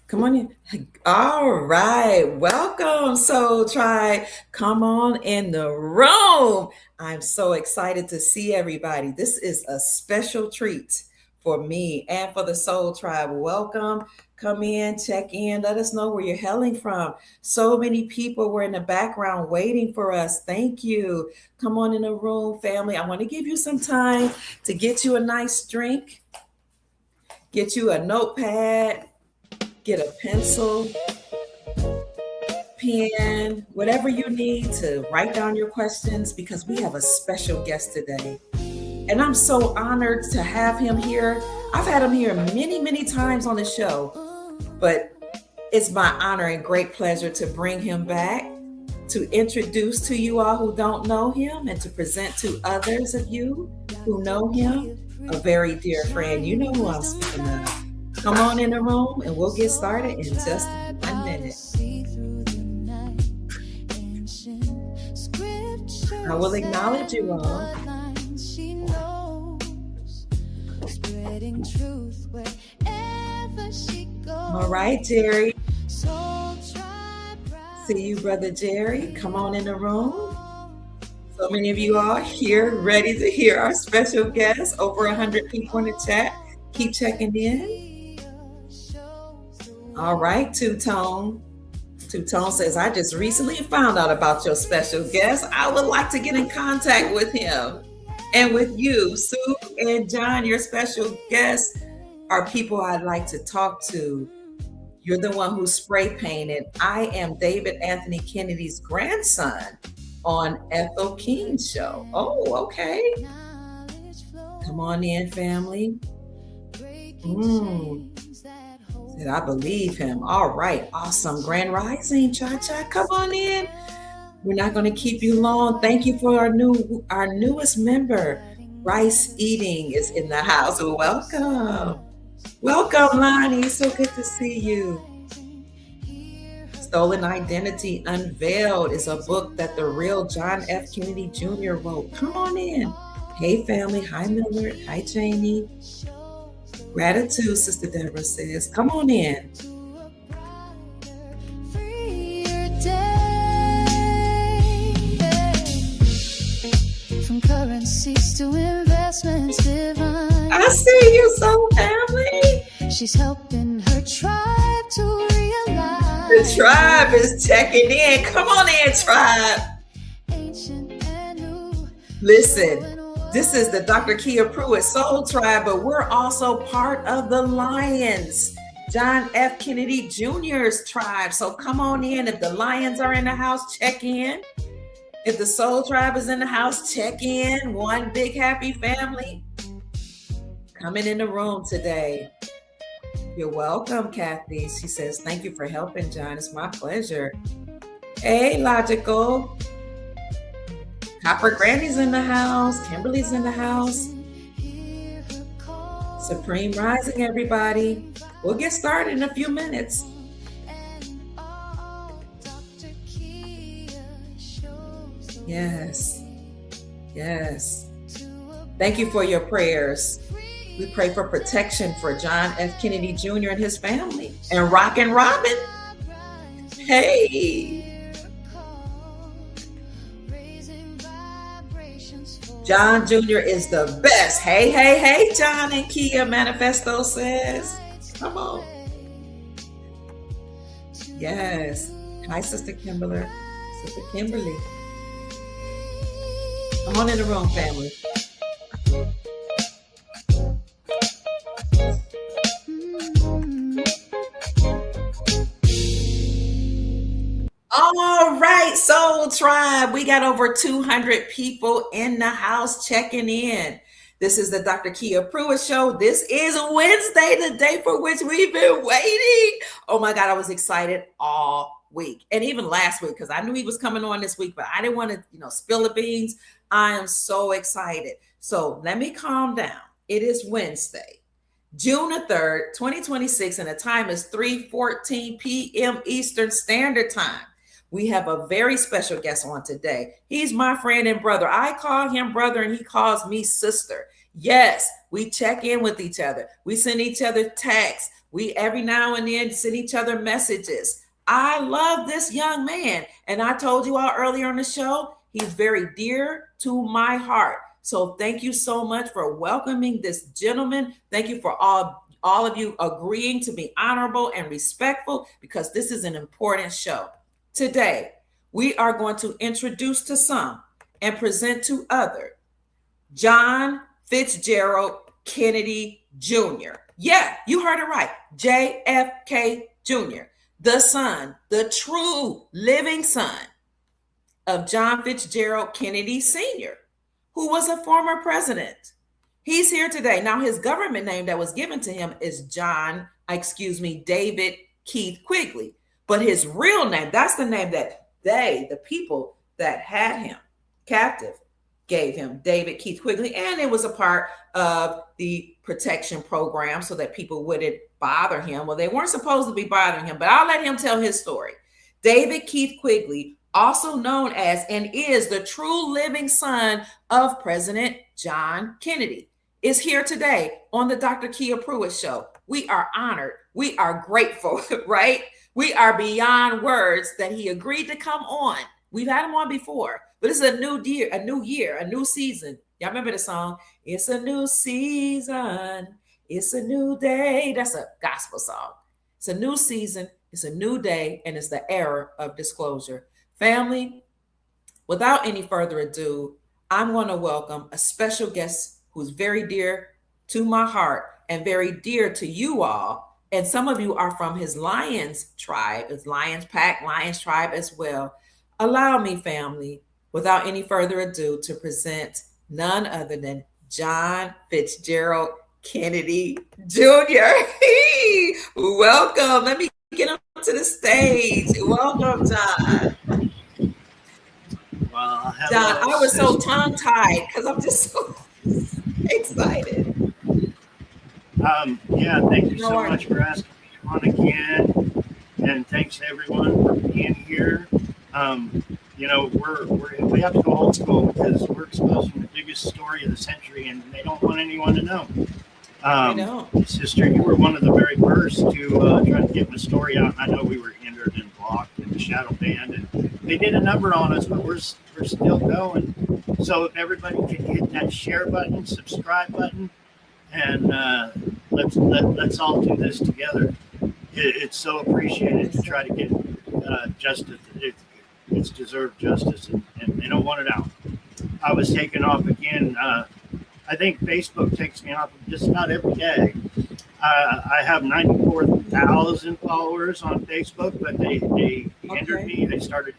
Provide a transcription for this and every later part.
Come on in. All right. Welcome, Soul Tribe. Come on in the room. I'm so excited to see everybody. This is a special treat for me and for the Soul Tribe. Welcome. Come in, check in. Let us know where you're hailing from. So many people were in the background waiting for us. Thank you. Come on in the room, family. I want to give you some time to get you a nice drink, get you a notepad, get a pencil, pen, whatever you need to write down your questions because we have a special guest today. And I'm so honored to have him here. I've had him here many, many times on the show, but it's my honor and great pleasure to bring him back, to introduce to you all who don't know him, and to present to others of you who know him, a very dear friend. You know who I'm speaking of. Come on in the room and we'll get started in just 1 minute. I will acknowledge you all. All right, Jerry. See you, Brother Jerry. Come on in the room. So many of you are here ready to hear our special guest. Over 100 people in the chat. Keep checking in. All right, Two-Tone. Two-Tone says, I just recently found out about your special guest. I would like to get in contact with him. And with you, Sue and John, your special guests are people I'd like to talk to. You're the one who spray painted. I am David Anthony Kennedy's grandson on Ethel King's show. Oh, okay. Come on in, family. Said, I believe him. All right. Awesome. Grand Rising, Cha-Cha. Come on in. We're not going to keep you long. Thank you for our newest member. Rice Eating is in the house. Welcome. Welcome, Lonnie. So good to see you. Stolen Identity Unveiled is a book that the real John F. Kennedy Jr. wrote. Come on in. Hey, family. Hi, Millard. Hi, Jamie. Gratitude, Sister Deborah says. Come on in. From currencies to investments divine. I see you, soul family. She's helping her tribe to realize. The tribe is checking in. Come on in, tribe. Ancient and new. Listen. This is the Dr. Kia Pruitt Soul Tribe, but we're also part of the Lions, John F. Kennedy Jr.'s tribe. So come on in. If the Lions are in the house, check in. If the Soul Tribe is in the house, check in. One big happy family coming in the room today. You're welcome, Kathy. She says, thank you for helping, John. It's my pleasure. Hey, Logical. Copper Granny's in the house. Kimberly's in the house. Supreme Rising, everybody. We'll get started in a few minutes. Yes. Yes. Thank you for your prayers. We pray for protection for John F. Kennedy Jr. and his family. And Rockin' Robin. Hey. John Jr. is the best. Hey, hey, hey, John and Kia, Manifesto says. Come on. Yes. Hi, Sister Kimberly. Sister Kimberly. Come on in the room, family. All right, Soul Tribe. We got over 200 people in the house checking in. This is the Dr. Kia Pruitt Show. This is Wednesday, the day for which we've been waiting. Oh my God, I was excited all week. And even last week, because I knew he was coming on this week, but I didn't want to, spill the beans. I am so excited. So let me calm down. It is Wednesday, June the 3rd, 2026, and the time is 3:14 p.m. Eastern Standard Time. We have a very special guest on today. He's my friend and brother. I call him brother and he calls me sister. Yes, we check in with each other. We send each other texts. We every now and then send each other messages. I love this young man. And I told you all earlier on the show, he's very dear to my heart. So thank you so much for welcoming this gentleman. Thank you for all of you agreeing to be honorable and respectful, because this is an important show. Today, we are going to introduce to some and present to others John Fitzgerald Kennedy Jr. Yeah, you heard it right. JFK Jr., the son, the true living son of John Fitzgerald Kennedy Sr., who was a former president. He's here today. Now, his government name that was given to him is David Keith Quigley. But his real name, that's the name that the people that had him captive, gave him, David Keith Quigley. And it was a part of the protection program so that people wouldn't bother him. Well, they weren't supposed to be bothering him, but I'll let him tell his story. David Keith Quigley, also known as and is the true living son of President John Kennedy, is here today on the Dr. Kia Pruitt Show. We are honored. We are grateful, right? We are beyond words that he agreed to come on. We've had him on before, but it's a new year, a new season. Y'all remember the song? It's a new season. It's a new day. That's a gospel song. It's a new season. It's a new day, and it's the era of disclosure. Family, without any further ado, I'm going to welcome a special guest who's very dear to my heart and very dear to you all. And some of you are from his Lions tribe, his Lions Pack, Lions tribe as well. Allow me, family, without any further ado, to present none other than John Fitzgerald Kennedy Jr. Welcome. Let me get him to the stage. Welcome, John. Well, John, I was so tongue-tied because I'm just so excited. Yeah, thank you so much for asking me on again, and thanks to everyone for being here. You know, we have to go old school because we're exposing the biggest story of the century, and they don't want anyone to know. Sister, you were one of the very first to try to get the story out. I know we were hindered and blocked and shadow banned, and they did a number on us, but we're still going. So if everybody can hit that share button, subscribe button, and let's all do this together. It's so appreciated to try to get justice. It's deserved justice, and they don't want it out. I was taken off again. I think Facebook takes me off just about every day. I have 94,000 followers on Facebook, but they hindered me. They started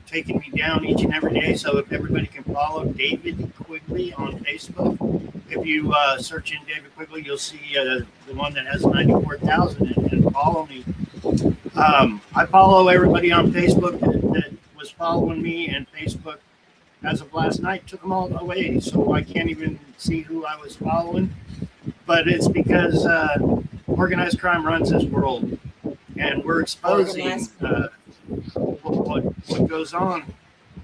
taking me down each and every day. So if everybody can follow David Quigley on Facebook, if you search in David Quigley, you'll see the one that has 94,000 and follow me. I follow everybody on Facebook that was following me, and Facebook, as of last night, took them all away. So I can't even see who I was following. But it's because organized crime runs this world, and we're exposing what goes on.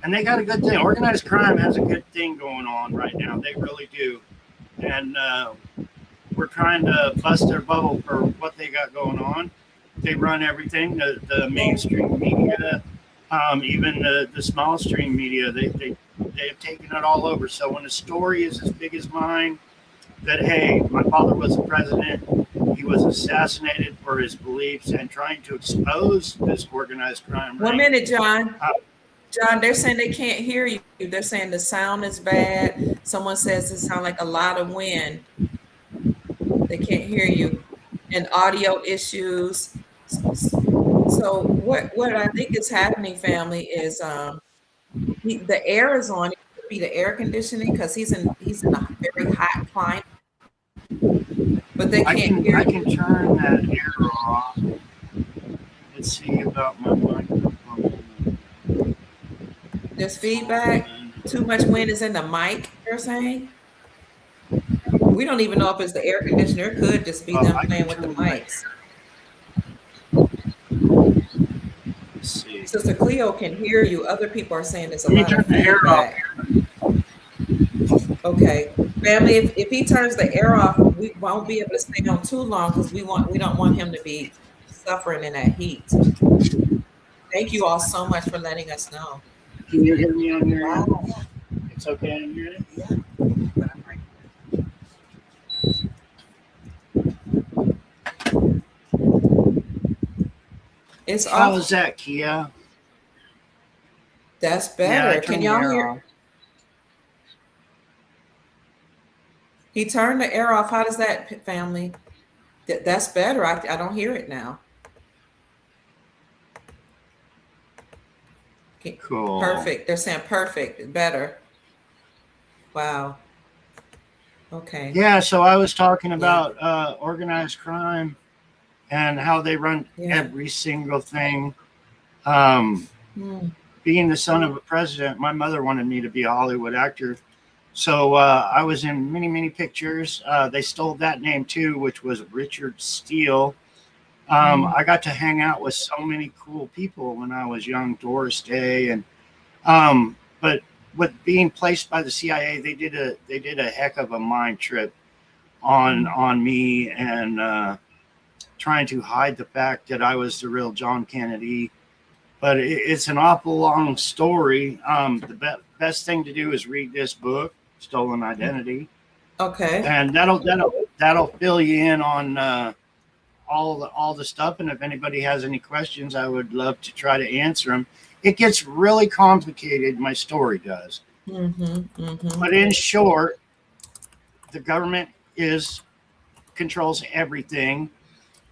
And they got a good thing. Organized crime has a good thing going on right now. They really do. And we're trying to bust their bubble for what they got going on. They run everything, the mainstream media, even the small stream media. They have taken it all over. So when a story is as big as mine, that, hey, my father was the president, he was assassinated for his beliefs, and trying to expose this organized crime. 1 minute, John. John, they're saying they can't hear you. They're saying the sound is bad. Someone says it sounds like a lot of wind. They can't hear you. And audio issues. So what I think is happening, family, is the air is on. It could be the air conditioning because he's in a very hot climate. But they can't hear. I can turn that air off. Let's see about my microphone. There's feedback. Too much wind is in the mic, you're saying? We don't even know if it's the air conditioner. It could just be them playing with the mics. Let's see. Sister Cleo can hear you. Other people are saying there's a Let me lot turn of the air feedback. off. Okay, family. If he turns the air off, we won't be able to stay on too long because we don't want him to be suffering in that heat. Thank you all so much for letting us know. Can you hear me on your end? Wow. It's okay on your end? Yeah. But I'm like, it's How is off. that, Kia? That's Yeah, I better. Can turned the y'all air hear? off. He turned the air off. How does that, family? That's better. I don't hear it now. Okay, Cool. perfect. They're saying perfect. Better. Wow. Okay. Yeah, so I was talking Yeah. about organized crime and how they run Yeah. every single thing. Um, Hmm. Being the son of a president, my mother wanted me to be a Hollywood actor. So I was in many, many pictures. They stole that name too, which was Richard Steele. Hmm. I got to hang out with so many cool people when I was young, Doris Day, but with being placed by the CIA, they did a heck of a mind trip Hmm. on me and trying to hide the fact that I was the real John Kennedy. But it's an awful long story. The best thing to do is read this book, Stolen Identity, Okay. and that'll fill you in on all the stuff. And if anybody has any questions, I would love to try to answer them. It gets really complicated. My story does, Mm-hmm. Mm-hmm. but in short, the government is controls everything.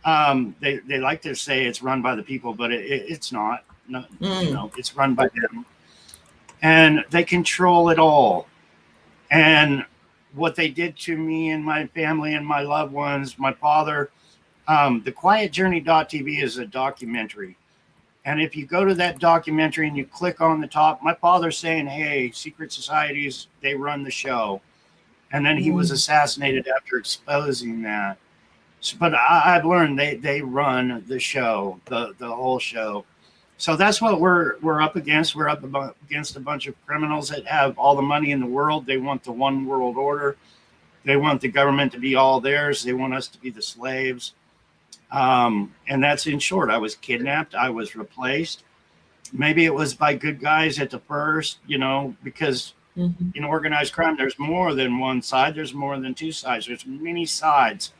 They like to say it's run by the people, but it's not. No, you Mm. know, it's run by them, and they control it all. And what they did to me and my family and my loved ones, my father, the Quiet Journey.tv is a documentary. And if you go to that documentary and you click on the top, my father's saying, hey, secret societies, they run the show. And then he was Mm. assassinated after exposing that. So, but I've learned they run the show, the whole show. So that's what we're up against. We're up against a bunch of criminals that have all the money in the world. They want the one world order. They want the government to be all theirs. They want us to be the slaves. And that's in short. I was kidnapped. I was replaced. Maybe it was by good guys at the first, because Mm-hmm. in organized crime, there's more than one side. There's more than two sides. There's many sides.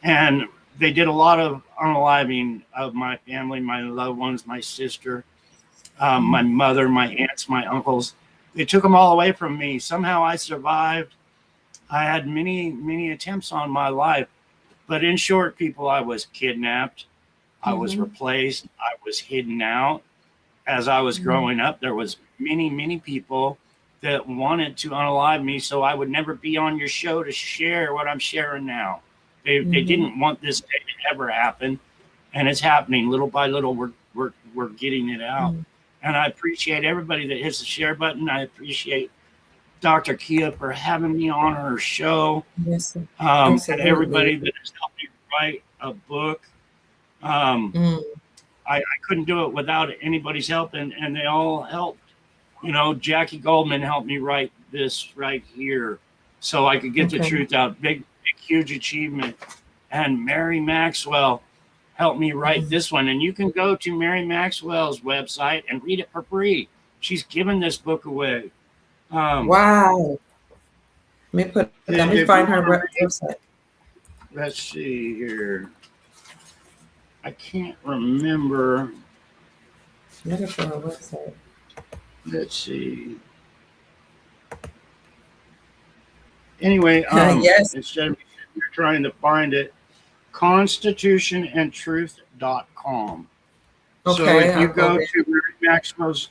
And they did a lot of unaliving of my family, my loved ones, my sister, my mother, my aunts, my uncles. They took them all away from me. Somehow I survived. I had many, many attempts on my life. But in short, people, I was kidnapped. I was Mm-hmm. replaced. I was hidden out. As I was Mm-hmm. growing up, there was many, many people that wanted to unalive me so I would never be on your show to share what I'm sharing now. They Mm-hmm. didn't want this day to ever happen, and it's happening little by little. We're getting it out, and I appreciate everybody that hits the share button. I appreciate Dr. Kia for having me on her show, Yes, sir. and Absolutely. everybody that has helped me write a book. Um, Mm. I couldn't do it without anybody's help, and they all helped. Jackie Goldman helped me write this right here so I could get the Okay. truth out. Big, big, huge achievement. And Mary Maxwell helped me write Mm. this one. And you can go to Mary Maxwell's website and read it for free. She's given this book away. Wow. Let me If you find want her to read, website. let's see here. I can't remember. Looking for her website. Let's see. Anyway, Yes. instead of you're trying to find it, constitutionandtruth.com. So Okay, if you I'll go go there. to Mary Maxwell's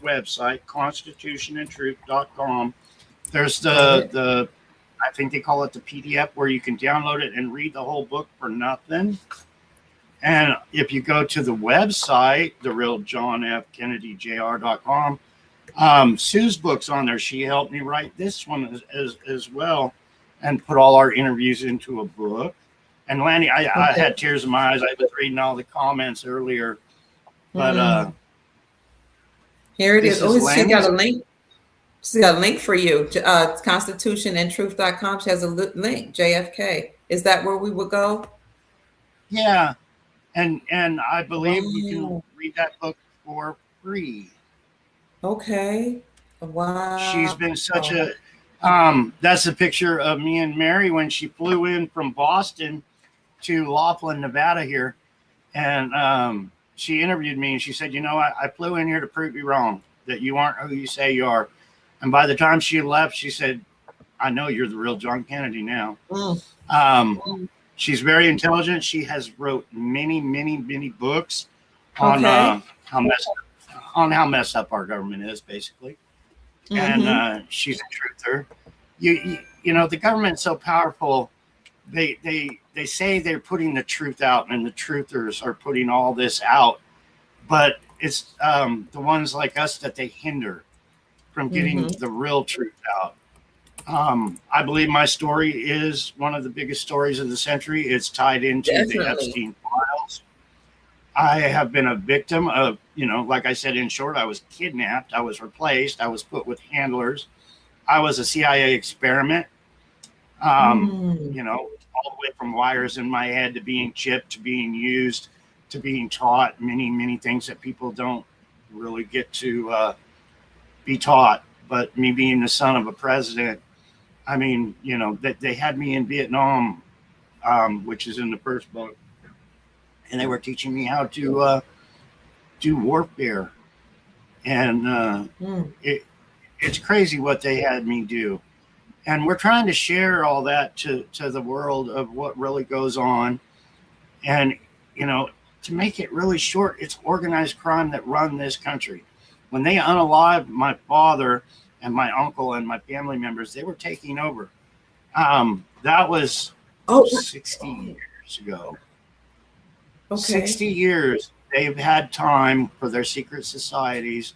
website, constitutionandtruth.com, there's Got it. the I think they call it the PDF where you can download it and read the whole book for nothing. And if you go to the website, the real John F. Kennedy Jr.com, Sue's book's on there. She helped me write this one as well and put all our interviews into a book. And Lanny, I Okay. had tears in my eyes. I was reading all the comments earlier, but Here it this is. Oh, is she got Lanny's. a link. See a link for you. Constitutionandtruth.com. She has a link. JFK. Is that where we would go? Yeah, and I believe you can Wow. read that book for free. Okay. She's Wow. been such a that's a picture of me and Mary when she flew in from Boston to Laughlin, Nevada here. And she interviewed me and she said, you know, I flew in here to prove you wrong, that you aren't who you say you are. And by the time she left, she said, I know you're the real John Kennedy now. Mm. She's very intelligent. She has wrote many, many, many books on Okay. how messed up our government is, basically. Mm-hmm. And she's a truther. You know, the government's so powerful. They say they're putting the truth out, and the truthers are putting all this out, but it's the ones like us that they hinder from getting the real truth out. I believe my story is one of the biggest stories of the century. It's tied into the Definitely. Epstein files. I have been a victim of, you know, like I said, in short, I was kidnapped, I was replaced, I was put with handlers, I was a CIA experiment. You know, all the way from wires in my head to being chipped, to being used, to being taught many, many things that people don't really get to be taught. But me being the son of a president, I mean, you know, that they had me in Vietnam, which is in the first book, and they were teaching me how to do warfare, and it's crazy what they had me do. And we're trying to share all that to the world of what really goes on. And, you know, to make it really short, it's organized crime that run this country. When they unalived my father and my uncle and my family members, they were taking over. That was 60 years ago. Okay. 60 years they've had time for their secret societies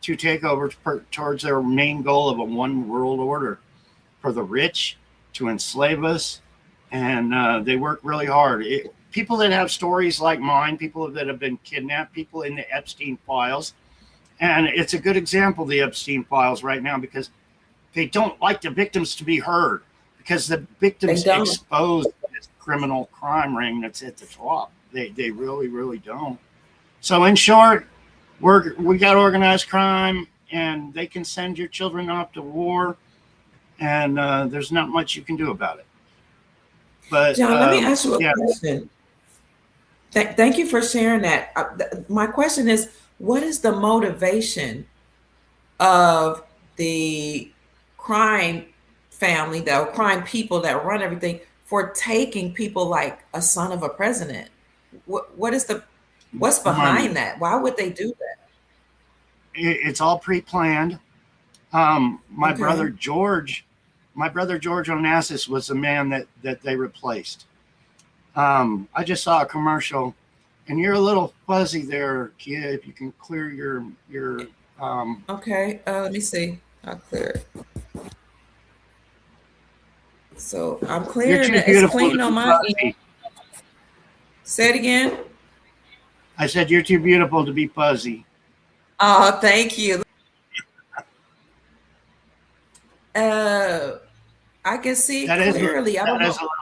to take over towards their main goal of a one world order for the rich, to enslave us. And they work really hard. People that have stories like mine, people that have been kidnapped, people in the Epstein files. And it's a good example, the Epstein files right now, because they don't like the victims to be heard, because the victims expose this criminal crime ring that's at the top. They really, really don't. So in short, we got organized crime, and they can send your children off to war, and there's not much you can do about it. But John, let me ask you a question. Thank you for sharing that. My question is, what is the motivation of the crime family, the crime people that run everything, for taking people like a son of a president? What's behind that? Why would they do that? It's all pre-planned. My brother George Onassis was the man that they replaced. I just saw a commercial, and you're a little fuzzy there, Kia. If you can clear your okay, let me see. I'll clear it. So I'm clearing it. It's clean on my end. Say it again. I said you're too beautiful to be fuzzy. Oh, thank you. I can see clearly. I don't know. That is a little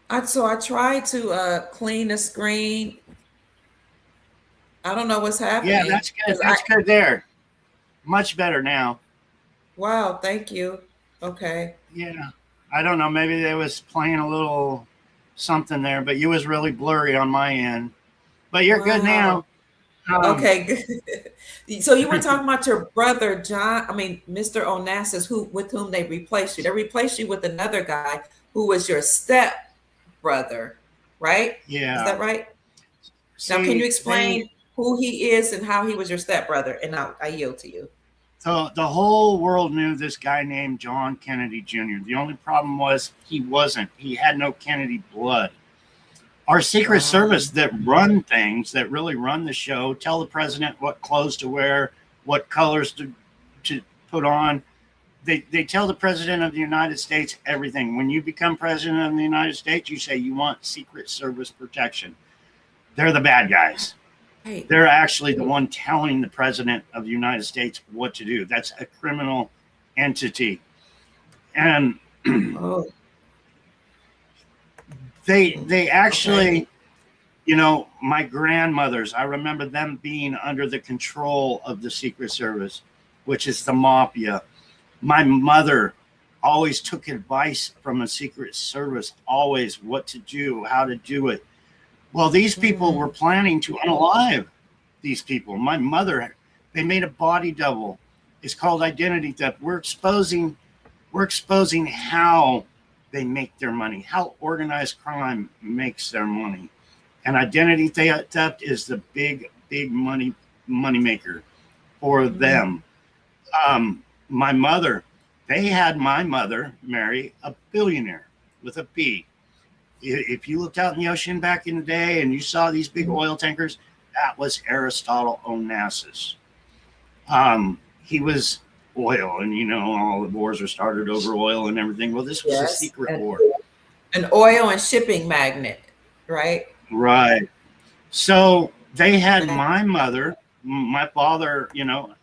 better. So I tried to clean the screen. I don't know what's happening. Yeah, that's good. That's good there. Much better now. Wow, thank you. Okay. Yeah. I don't know. Maybe they was playing a little something there, but you was really blurry on my end. But you're good now. Okay, good. So you were talking about your brother, Mr. Onassis, with whom they replaced you. They replaced you with another guy who was your step brother, right? Yeah. Is that right? Now, can you explain who he is and how he was your step brother? And I yield to you. So the whole world knew this guy named John Kennedy Jr. The only problem was he wasn't. He had no Kennedy blood. Our Secret Service that run things, that really run the show, tell the president what clothes to wear, what colors to put on. They tell the president of the United States everything. When you become president of the United States, you say you want Secret Service protection. They're the bad guys. Right. They're actually the one telling the president of the United States what to do. That's a criminal entity. And Oh, they actually, okay. you know, my grandmothers, I remember them being under the control of the Secret Service, which is the mafia. My mother always took advice from the Secret Service, always what to do, how to do it. Well, these people were planning to unalive these people. My mother, they made a body double. It's called identity theft. We're exposing how they make their money, how organized crime makes their money. And identity theft is the big money maker for them. My mother, they had my mother marry a billionaire with a B. If you looked out in the ocean back in the day and you saw these big oil tankers, that was Aristotle Onassis. He was oil, and you know, all the wars were started over oil and everything. Well, this was a secret war. An oil and shipping magnate, right? Right. So they had my mother, my father, you know,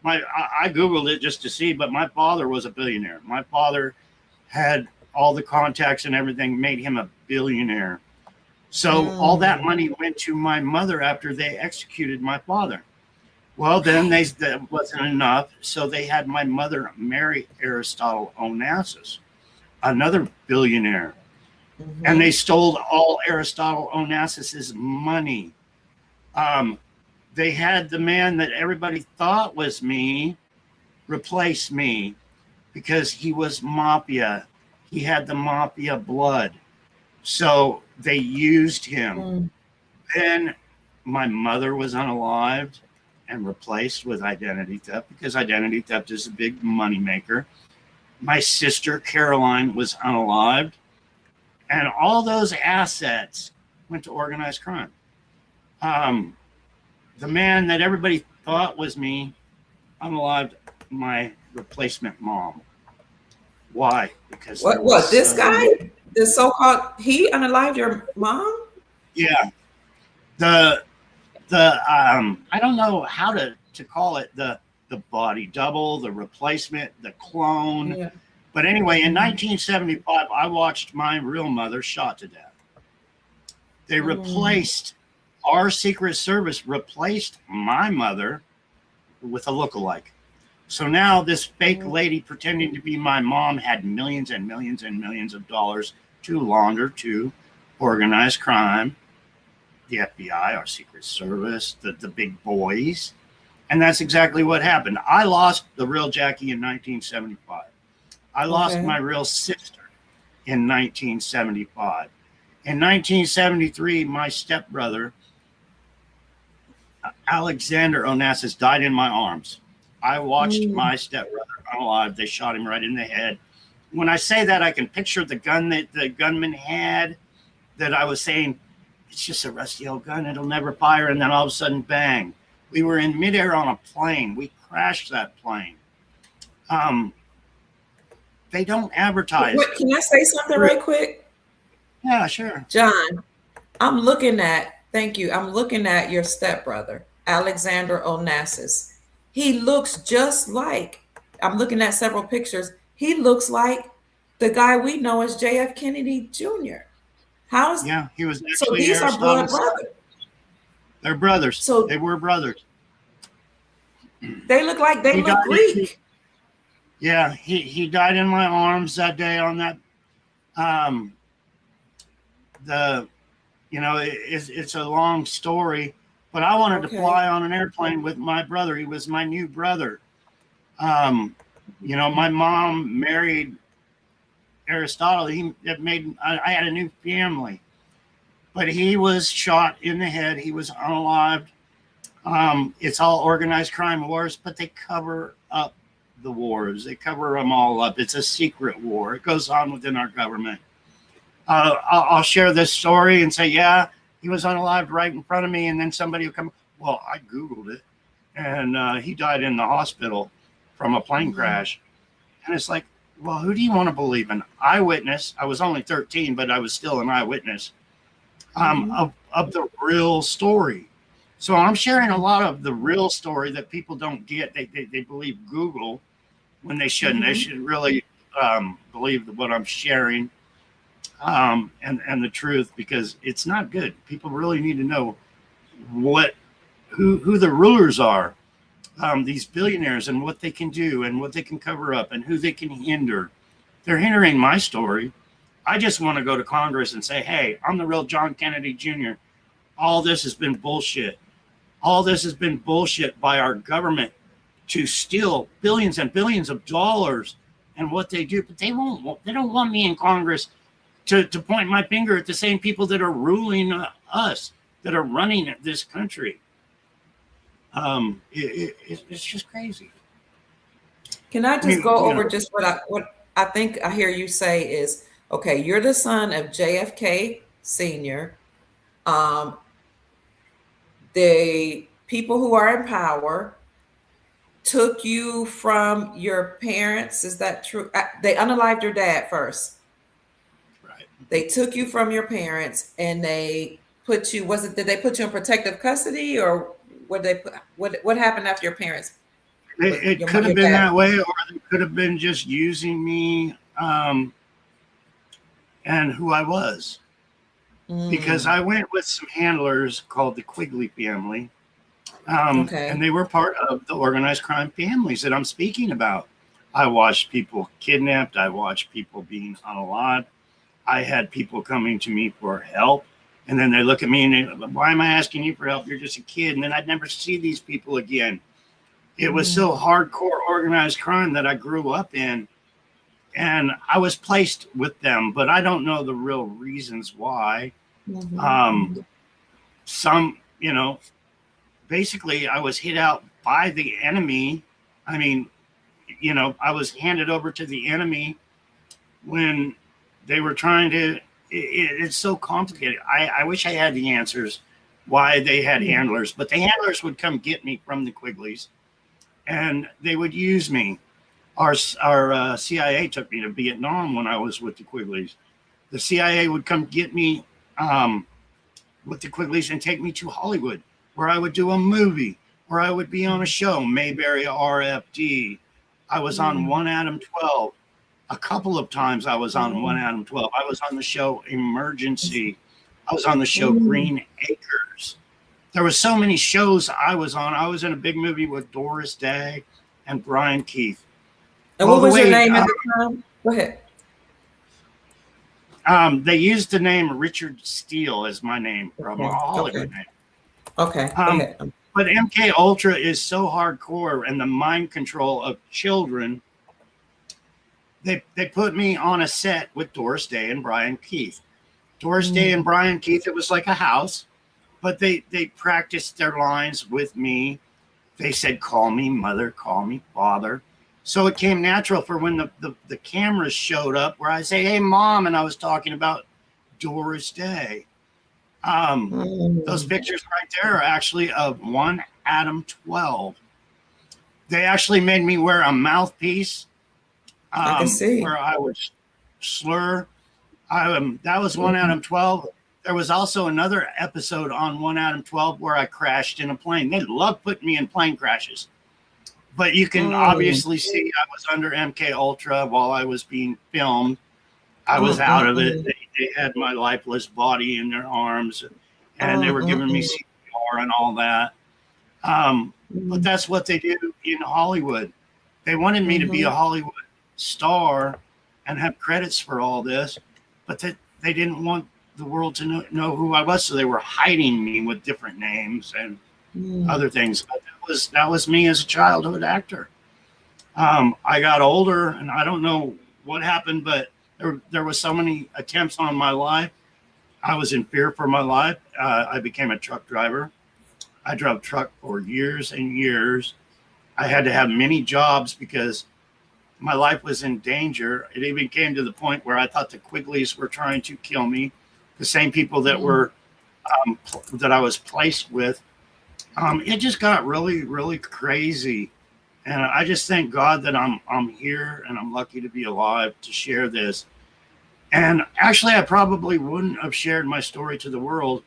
I Googled it just to see, but my father was a billionaire. My father had all the contacts and everything, made him a billionaire. So all that money went to my mother after they executed my father. Well, then that wasn't enough. So they had my mother marry Aristotle Onassis, another billionaire. And they stole all Aristotle Onassis's money. They had the man that everybody thought was me replace me because he was mafia. He had the mafia blood. So they used him. Then my mother was unalived and replaced with identity theft because identity theft is a big money maker. My sister Caroline was unalived, and all those assets went to organized crime. The man that everybody thought was me unalived my replacement mom. Why? Because what this guy, this so-called, he unalived your mom? Yeah. The I don't know how to call it, the body double, the replacement, the clone. Yeah. But anyway, in 1975, I watched my real mother shot to death. They replaced, our Secret Service replaced my mother with a lookalike. So now this fake lady pretending to be my mom had millions and millions and millions of dollars to launder to organized crime, the FBI, our Secret Service, the big boys. And that's exactly what happened. I lost the real Jackie in 1975. I lost my real sister in 1975. In 1973, my stepbrother, Alexander Onassis, died in my arms. I watched my stepbrother unalive. They shot him right in the head. When I say that, I can picture the gun that the gunman had, that I was saying, it's just a rusty old gun. It'll never fire. And then all of a sudden, bang. We were in midair on a plane. We crashed that plane. They don't advertise. Wait, can I say something right quick? Yeah, sure. John, I'm looking at your stepbrother, Alexander Onassis. He looks just like, I'm looking at several pictures. He looks like the guy we know as JFK Jr. Yeah, he was actually so these are blood brothers. They're brothers. So they were brothers. They look like they look Greek. Yeah, he died in my arms that day on that. It's a long story, but I wanted to fly on an airplane with my brother. He was my new brother. My mom married Aristotle. I had a new family, but he was shot in the head. He was unalived. It's all organized crime wars, but they cover up the wars. They cover them all up. It's a secret war. It goes on within our government. I'll share this story and say, yeah, he was unalived right in front of me. And then somebody will come, well, I Googled it. And he died in the hospital from a plane crash. And it's like, well, who do you want to believe? An eyewitness. I was only 13, but I was still an eyewitness of the real story. So I'm sharing a lot of the real story that people don't get. They believe Google when they shouldn't. They should really believe what I'm sharing, and the truth, because it's not good. People really need to know who the rulers are, these billionaires, and what they can do and what they can cover up and who they can hinder. They're hindering my story. I just want to go to Congress and say, hey, I'm the real John Kennedy Jr. All this has been bullshit. All this has been bullshit by our government to steal billions and billions of dollars and what they do. But they don't want me in Congress to point my finger at the same people that are ruling us, that are running this country. It's just crazy. Can I just go over just what I think I hear you say is, okay, you're the son of JFK Sr. The people who are in power took you from your parents. Is that true? They unalived your dad first. Right. They took you from your parents and they put you, did they put you in protective custody, or what happened after your parents? It could have been that way, or they could have been just using me and who I was. Because I went with some handlers called the Quigley family. And they were part of the organized crime families that I'm speaking about. I watched people kidnapped. I watched people being unalived. I had people coming to me for help. And then they look at me and why am I asking you for help? You're just a kid. And then I'd never see these people again. It was so hardcore organized crime that I grew up in. And I was placed with them, but I don't know the real reasons why. Basically I was hit out by the enemy. I mean, I was handed over to the enemy when they were trying to, it's so complicated. I wish I had the answers why they had handlers, but the handlers would come get me from the Quigleys and they would use me. Our CIA took me to Vietnam when I was with the Quigleys. The CIA would come get me with the Quigleys and take me to Hollywood, where I would do a movie, where I would be on a show, Mayberry RFD. I was on 1 Adam 12. A couple of times I was on 1 Adam 12. I was on the show Emergency. I was on the show Green Acres. There were so many shows I was on. I was in a big movie with Doris Day and Brian Keith. And what was your name at the time? Go ahead. They used the name Richard Steele as my name from a Hollywood name. Okay. But MK Ultra is so hardcore, and the mind control of children. They put me on a set with Doris Day and Brian Keith. Doris Day and Brian Keith, it was like a house, but they practiced their lines with me. They said, call me mother, call me father. So it came natural for when the cameras showed up where I say, hey, mom, and I was talking about Doris Day. Those pictures right there are actually of 1 Adam 12. They actually made me wear a mouthpiece I can see. where I would slur. That was 1 Adam 12. There was also another episode on 1 Adam 12 where I crashed in a plane. They love putting me in plane crashes. But you can obviously see I was under MK Ultra while I was being filmed. I was out of it. They had my lifeless body in their arms, and they were giving me CPR and all that. But that's what they do in Hollywood. They wanted me to be a Hollywood star and have credits for all this, but they didn't want the world to know who I was, so they were hiding me with different names and other things. But that was me as a childhood actor. I got older, and I don't know what happened, but there was so many attempts on my life. I was in fear for my life. I became a truck driver. I drove truck for years and years. I had to have many jobs because my life was in danger. It even came to the point where I thought the Quigleys were trying to kill me. The same people that were that I was placed with. It just got really, really crazy. And I just thank God that I'm here and I'm lucky to be alive to share this. And actually, I probably wouldn't have shared my story to the world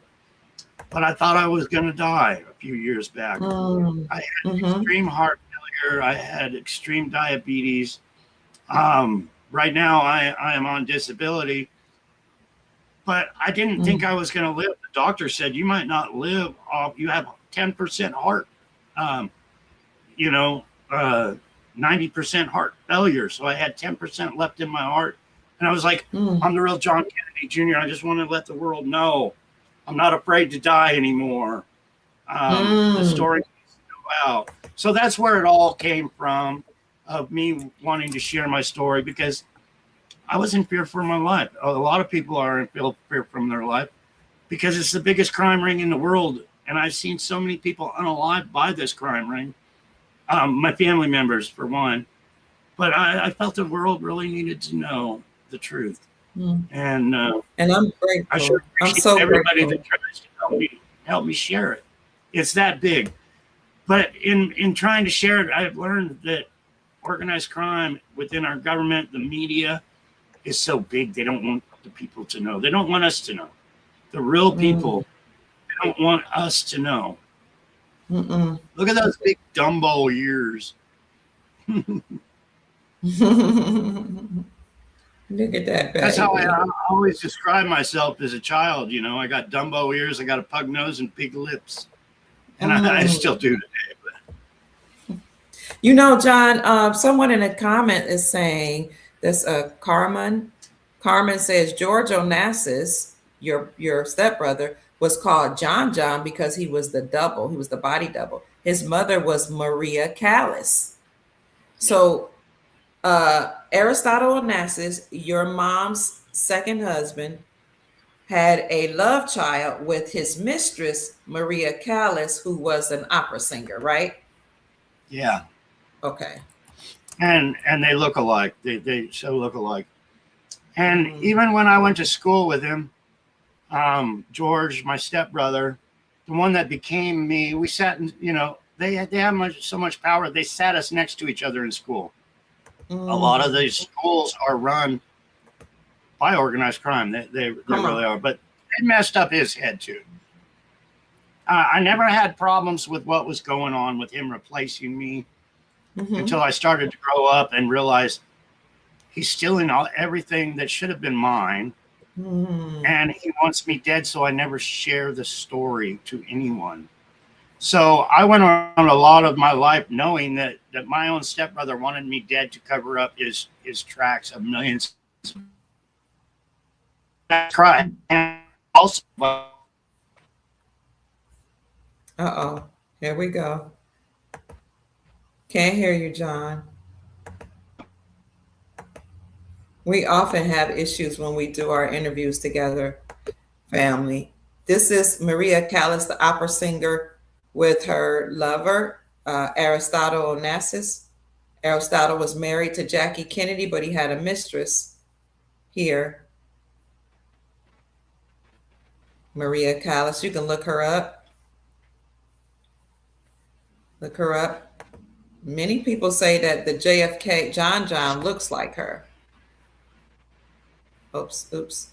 but I thought I was going to die a few years back. Mm. I had Mm-hmm. extreme heart failure. I had extreme diabetes. Right now, I am on disability, but I didn't think I was going to live. The doctor said, you might not live off, you have 10% heart, you know, 90% heart failure. So I had 10% left in my heart. And I was like, I'm the real John Kennedy Jr. I just want to let the world know I'm not afraid to die anymore. The story needs to go out. So that's where it all came from, of me wanting to share my story, because I was in fear for my life. A lot of people are in fear from their life because it's the biggest crime ring in the world. And I've seen so many people unalived by this crime ring. My family members, for one. But I felt the world really needed to know the truth. And I'm grateful. I should appreciate I'm so everybody grateful. that tries to help me share it. It's that big. But in trying to share it, I've learned that organized crime within our government, the media, is so big. They don't want the people to know. They don't want us to know. The real people, they don't want us to know. Look at those big Dumbo ears. Look at that, baby. That's how I always describe myself as a child. You know, I got Dumbo ears, I got a pug nose, and big lips. And I still do today. But. You know, John, someone in a comment is saying this, Carmen. Carmen says George Onassis, your stepbrother, was called John John because he was the double. He was the body double. His mother was Maria Callis. So Aristotle Onassis, your mom's second husband, had a love child with his mistress, Maria Callis, who was an opera singer, right? Yeah. Okay. And they look alike. They so look alike. And even when I went to school with him, George, my stepbrother, the one that became me, we sat in, you know, they have so much power. They sat us next to each other in school. A lot of these schools are run by organized crime. They really are. But they messed up his head too. I never had problems with what was going on with him replacing me until I started to grow up and realize he's stealing everything that should have been mine. And he wants me dead, so I never share the story to anyone. So I went on a lot of my life knowing that my own stepbrother wanted me dead to cover up his tracks of millions. That's right. And also, Here we go. Can't hear you, John. We often have issues when we do our interviews together, family. This is Maria Callis, the opera singer, with her lover, Aristotle Onassis. Aristotle was married to Jackie Kennedy, but he had a mistress here, Maria Callis. You can look her up. Look her up. Many people say that the JFK John looks like her. Oops.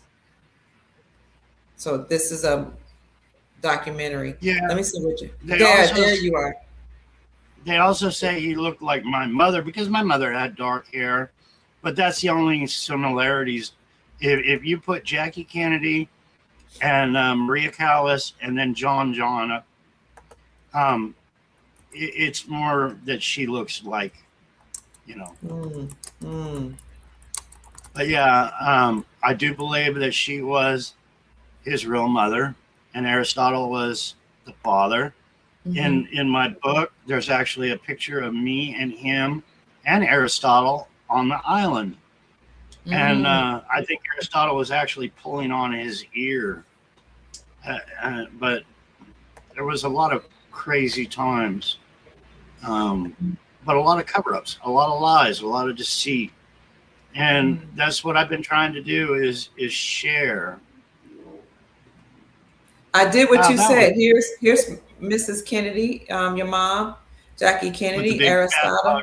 So this is a documentary. Yeah. Let me see what you. There you are. They also say he looked like my mother because my mother had dark hair, but that's the only similarities. If you put Jackie Kennedy and Maria Callis and then John John up, it's more that she looks like, you know. But yeah, I do believe that she was his real mother and Aristotle was the father. In my book, there's actually a picture of me and him and Aristotle on the island. And I think Aristotle was actually pulling on his ear. But there was a lot of crazy times. But a lot of cover-ups, a lot of lies, a lot of deceit. And that's what I've been trying to do is share. I did what you said. Here's Mrs. Kennedy, your mom, Jackie Kennedy, Aristotle,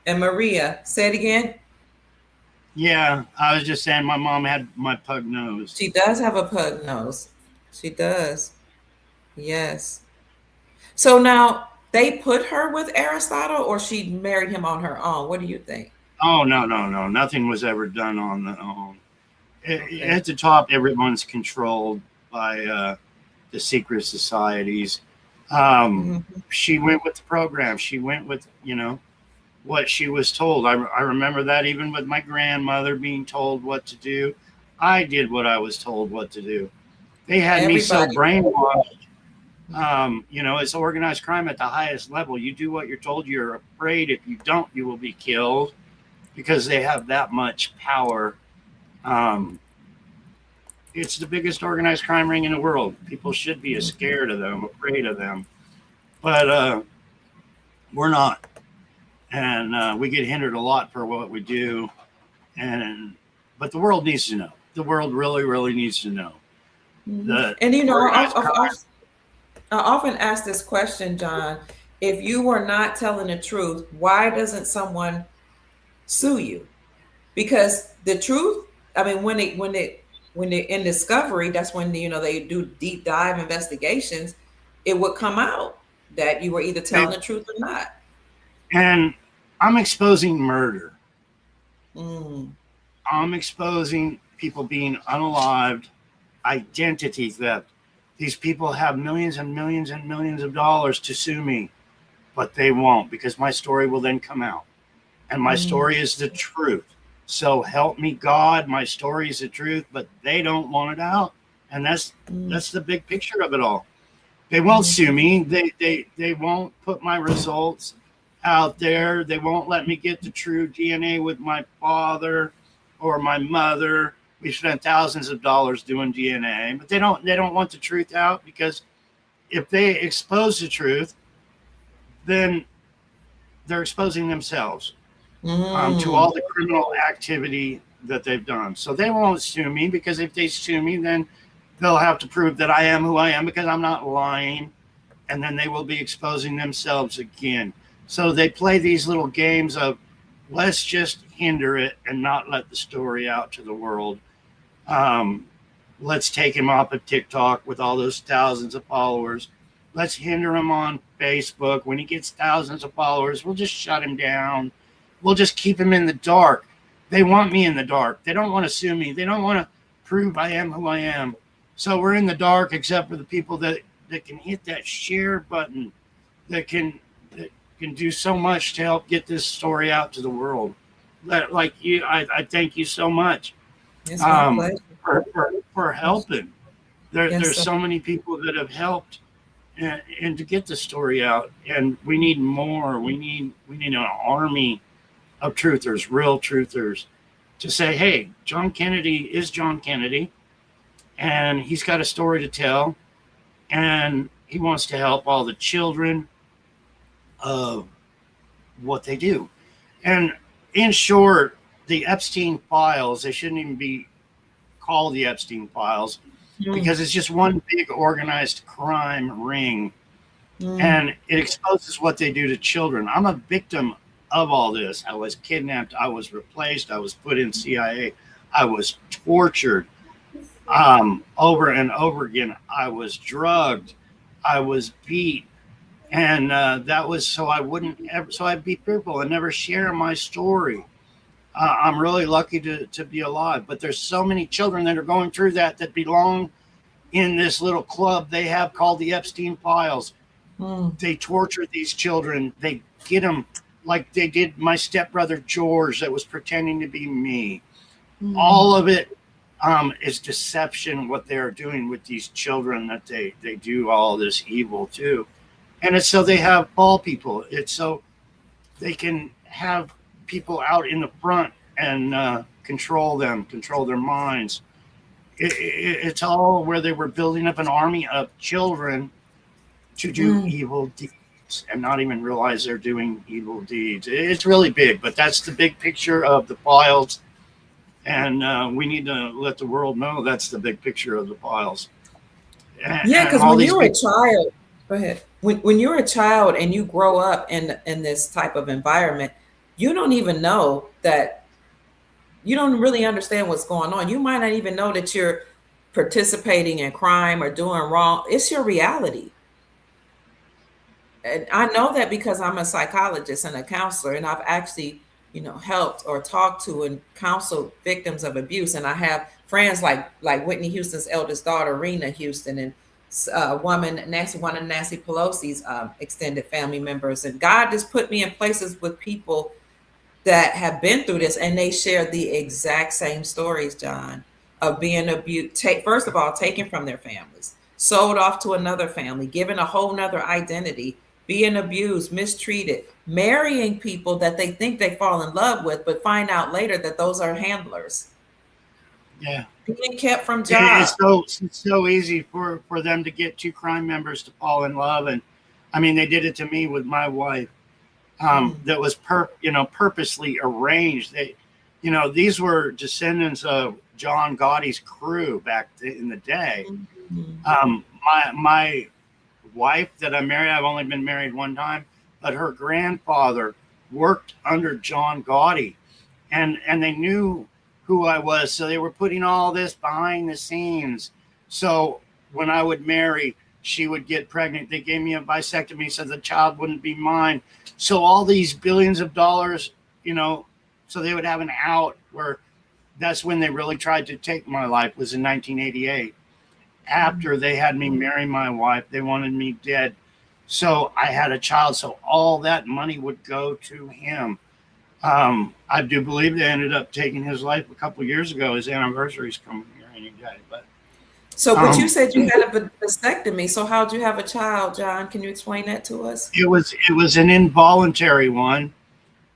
and Maria. Say it again. Yeah, I was just saying my mom had my pug nose. She does have a pug nose. She does. Yes. So now they put her with Aristotle, or she married him on her own. What do you think? Oh no, no, no! Nothing was ever done on the own. Okay. At the top, everyone's controlled by the secret societies. Um, Mhm. she went with the program. She went with what she was told. I remember that even with my grandmother being told what to do. I did what I was told what to do. They had me so Everybody. brainwashed. It's organized crime at the highest level. You do what you're told. You're afraid if you don't, you will be killed because they have that much power. Um, it's the biggest organized crime ring in the world. People should be Mhm. scared of them, afraid of them, but we're not, and we get hindered a lot for what we do. And but the world needs to know. The world really, really needs to know Mhm. that And organized crime. I often ask this question, John. If you were not telling the truth, why doesn't someone sue you? Because the truth, I mean, when they in discovery, that's when they do deep dive investigations. It would come out that you were either They, telling the truth or not. and I'm exposing murder. Mm, I'm exposing people being unalived, identity theft. These people have millions and millions and millions of dollars to sue me, but they won't because my story will then come out. And my mm, story is the truth. So help me God, my story is the truth, but they don't want it out. And mm, that's the big picture of it all. They won't sue mm, me. They won't put my results out there. They won't let me get the true DNA with my father or my mother. We spent thousands of dollars doing DNA, but they don't want the truth out because if they expose the truth, then they're exposing themselves to mm, all the criminal activity that they've done. So they won't sue me because if they sue me, then they'll have to prove that I am who I am because I'm not lying, and then they will be exposing themselves again. So they play these little games of let's just hinder it and not let the story out to the world. Um, let's take him off of TikTok with all those thousands of followers. Let's hinder him on Facebook. When he gets thousands of followers, we'll just shut him down. We'll just keep him in the dark. They want me in the dark. They don't want to sue me. They don't want to prove I am who I am. So we're in the dark except for the people that can hit that share button, that can do so much to help get this story out to the world. Like you, I thank you so much it's my um, pleasure. for helping. Yes, There's sir. so many people that have helped and to get the story out, and we need more. We need an army of truthers, real truthers, to say, hey, John Kennedy is John Kennedy, and he's got a story to tell, and he wants to help all the children of what they do. And in short, the Epstein files, they shouldn't even be called the Epstein files Mm, because it's just one big organized crime ring mm, and it exposes what they do to children. I'm a victim of all this. I was kidnapped, I was replaced, I was put in CIA, I was tortured over and over again. I was drugged, I was beat, and that was so I wouldn't ever, so I'd be fearful and never share my story. I'm really lucky to be alive, but there's so many children that are going through that belong in this little club they have called the Epstein Files. mm, They torture these children. They get them like they did my stepbrother George that was pretending to be me. All mm, of it is deception, what they're doing with these children that they do all this evil to. And it's so they have ball people. It's so they can have people out in the front and control them, control their minds. It's all where they were building up an army of children to do mm. evil deeds and not even realize they're doing evil deeds. It's really big, but that's the big picture of the files. And we need to let the world know that's the big picture of the files. Yeah, And because all when these you're a big, child, go ahead. When you're a child and you grow up in this type of environment, you don't even know that you don't really understand what's going on. You might not even know that participating in crime or doing wrong, it's your reality. And I know that because I'm a psychologist and a counselor, and I've actually, helped or talked to and counseled victims of abuse. And I have friends like Whitney Houston's eldest daughter, Rena Houston, and one of Nancy Pelosi's extended family members. And God just put me in places with people that have been through this, and they share the exact same stories, John, of being abused. First of all, taken from their families, sold off to another family, given a whole nother identity, being abused, mistreated, marrying people that they think they fall in love with, but find out later that those are handlers. Yeah. Being kept from jobs. It's so easy for them to get two crime members to fall in love. And I mean, they did it to me with my wife. That was purposely arranged. These were descendants of John Gotti's crew back in the day. My wife that I married, I've only been married one time, but her grandfather worked under John Gotti, and they knew who I was, so they were putting all this behind the scenes. So when I would marry, she would get pregnant. They gave me a vasectomy so the child wouldn't be mine. So all these billions of dollars, so they would have an out. Where that's when they really tried to take my life, was in 1988. After they had me marry my wife, they wanted me dead. So I had a child. So all that money would go to him. I do believe they ended up taking his life a couple of years ago. His anniversary's coming here any day. But you said you had a vasectomy. So how'd you have a child, John? Can you explain that to us? It was an involuntary one.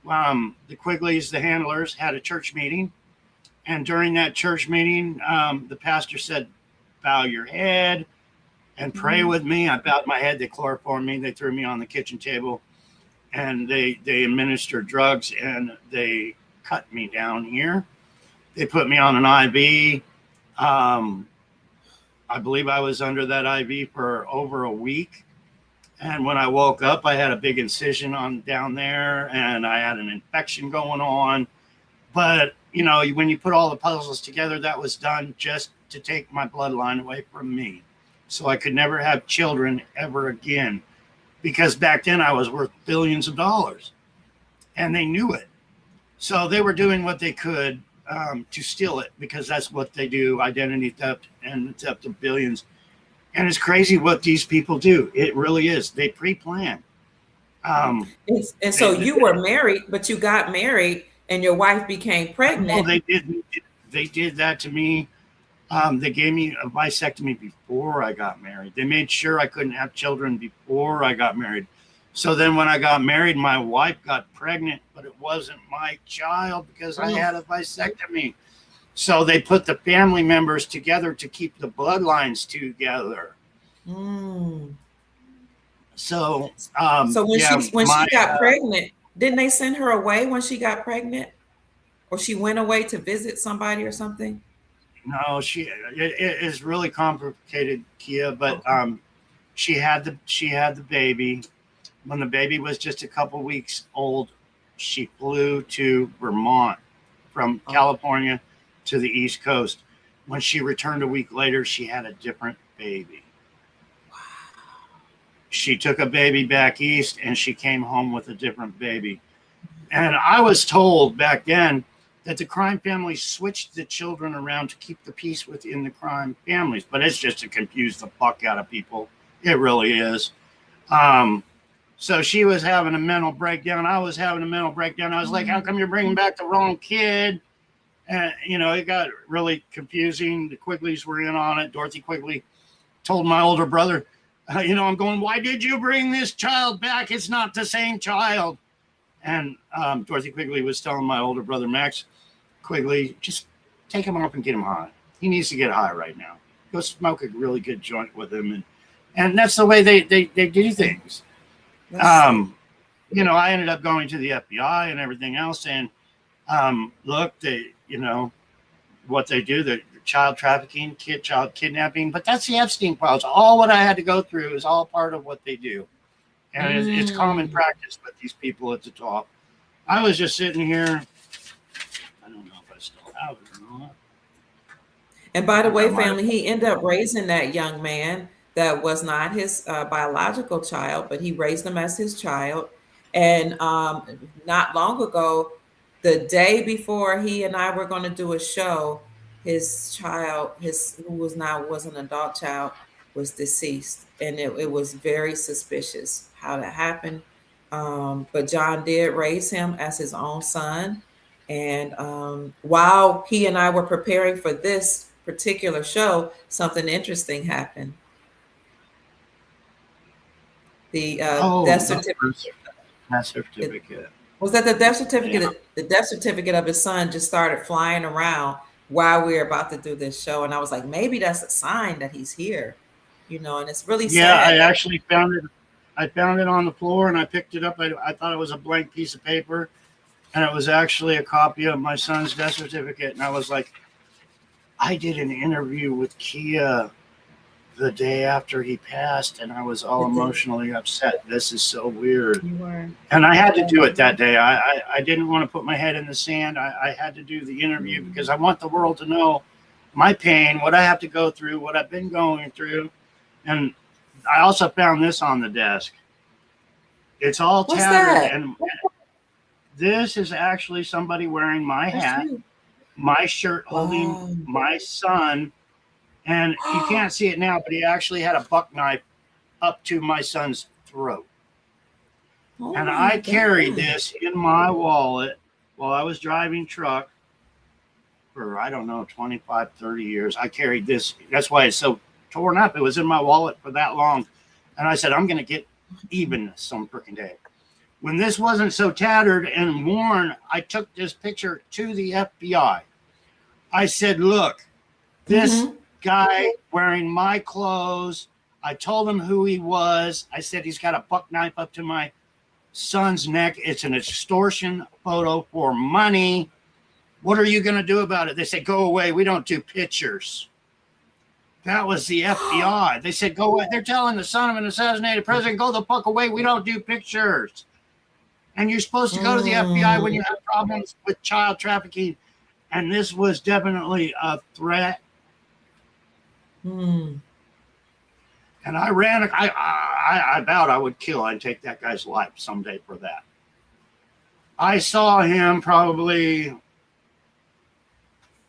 The Quigleys, the handlers, had a church meeting, and during that church meeting, the pastor said, "Bow your head and pray with me." I bowed my head. They chloroformed me. They threw me on the kitchen table, and they administered drugs, and they cut me down here. They put me on an IV. I believe I was under that IV for over a week. And when I woke up, I had a big incision on down there, and I had an infection going on. But, when you put all the puzzles together, that was done just to take my bloodline away from me. So I could never have children ever again, because back then I was worth billions of dollars, and they knew it. So they were doing what they could to steal it, because that's what they do, identity theft and theft of billions. And it's crazy what these people do. It really is. They pre-plan. And so you were married, but you got married and your wife became pregnant. No, they did that to me. They gave me a vasectomy before I got married. They made sure I couldn't have children before I got married. So then when I got married, my wife got pregnant, but it wasn't my child because I had a vasectomy. So they put the family members together to keep the bloodlines together. So when she got pregnant, didn't they send her away when she got pregnant? Or she went away to visit somebody or something? No, it is really complicated, Kia, but she had the baby. When the baby was just a couple weeks old, she flew to Vermont from California to the East Coast. When she returned a week later, she had a different baby. Wow. She took a baby back east, and she came home with a different baby. And I was told back then that the crime families switched the children around to keep the peace within the crime families. But it's just to confuse the fuck out of people. It really is. So she was having a mental breakdown. I was having a mental breakdown. I was like, how come you're bringing back the wrong kid? And, it got really confusing. The Quigleys were in on it. Dorothy Quigley told my older brother, I'm going, why did you bring this child back? It's not the same child. And Dorothy Quigley was telling my older brother, Max Quigley, just take him off and get him high. He needs to get high right now. Go smoke a really good joint with him. And that's the way they do things. I ended up going to the FBI and everything else, and look, what they do, the child trafficking, child kidnapping, but that's the Epstein files. All what I had to go through is all part of what they do, and it's common practice with these people at the top. I was just sitting here. I don't know if I still have it or not. And by the I way, might have. family, he ended up raising that young man that was not his biological child, but he raised him as his child. And not long ago, the day before he and I were going to do a show, his child, his who was now was an adult child, was deceased, and it was very suspicious how that happened. But John did raise him as his own son, and while he and I were preparing for this particular show, something interesting happened. The death Oh, the certificate. birth It, certificate. was that the death Yeah. certificate? The death certificate of his son just started flying around while we were about to do this show, and I was like, maybe that's a sign that he's here, and it's really Yeah, I sad that. actually found it. I found it on the floor and I picked it up. I thought it was a blank piece of paper, and it was actually a copy of my son's death certificate. And I was like, I did an interview with Kia the day after he passed, and I was all emotionally upset. This is so weird. You were. And I had to do it that day. I didn't want to put my head in the sand. I had to do the interview because I want the world to know my pain, what I have to go through, what I've been going through. And I also found this on the desk. It's all What's tattered. that? And this is actually somebody wearing my That's hat, you. my shirt holding Wow. my son. And you can't see it now, but he actually had a buck knife up to my son's throat. Oh And my I carried God. this in my wallet while I was driving truck for, I don't know, 25, 30 years. I carried this. That's why it's so torn up. It was in my wallet for that long. And I said, I'm going to get even some freaking day. When this wasn't so tattered and worn, I took this picture to the FBI. I said, look, this guy wearing my clothes, I told him who he was. I said, he's got a buck knife up to my son's neck. It's an extortion photo for money. What are you going to do about it? They said, go away. We don't do pictures. That was the FBI. They said, go away. They're telling the son of an assassinated president, go the fuck away. We don't do pictures. And you're supposed to go to the FBI when you have problems with child trafficking. And this was definitely a threat. And I ran. I vowed I would kill and take that guy's life someday for that. I saw him probably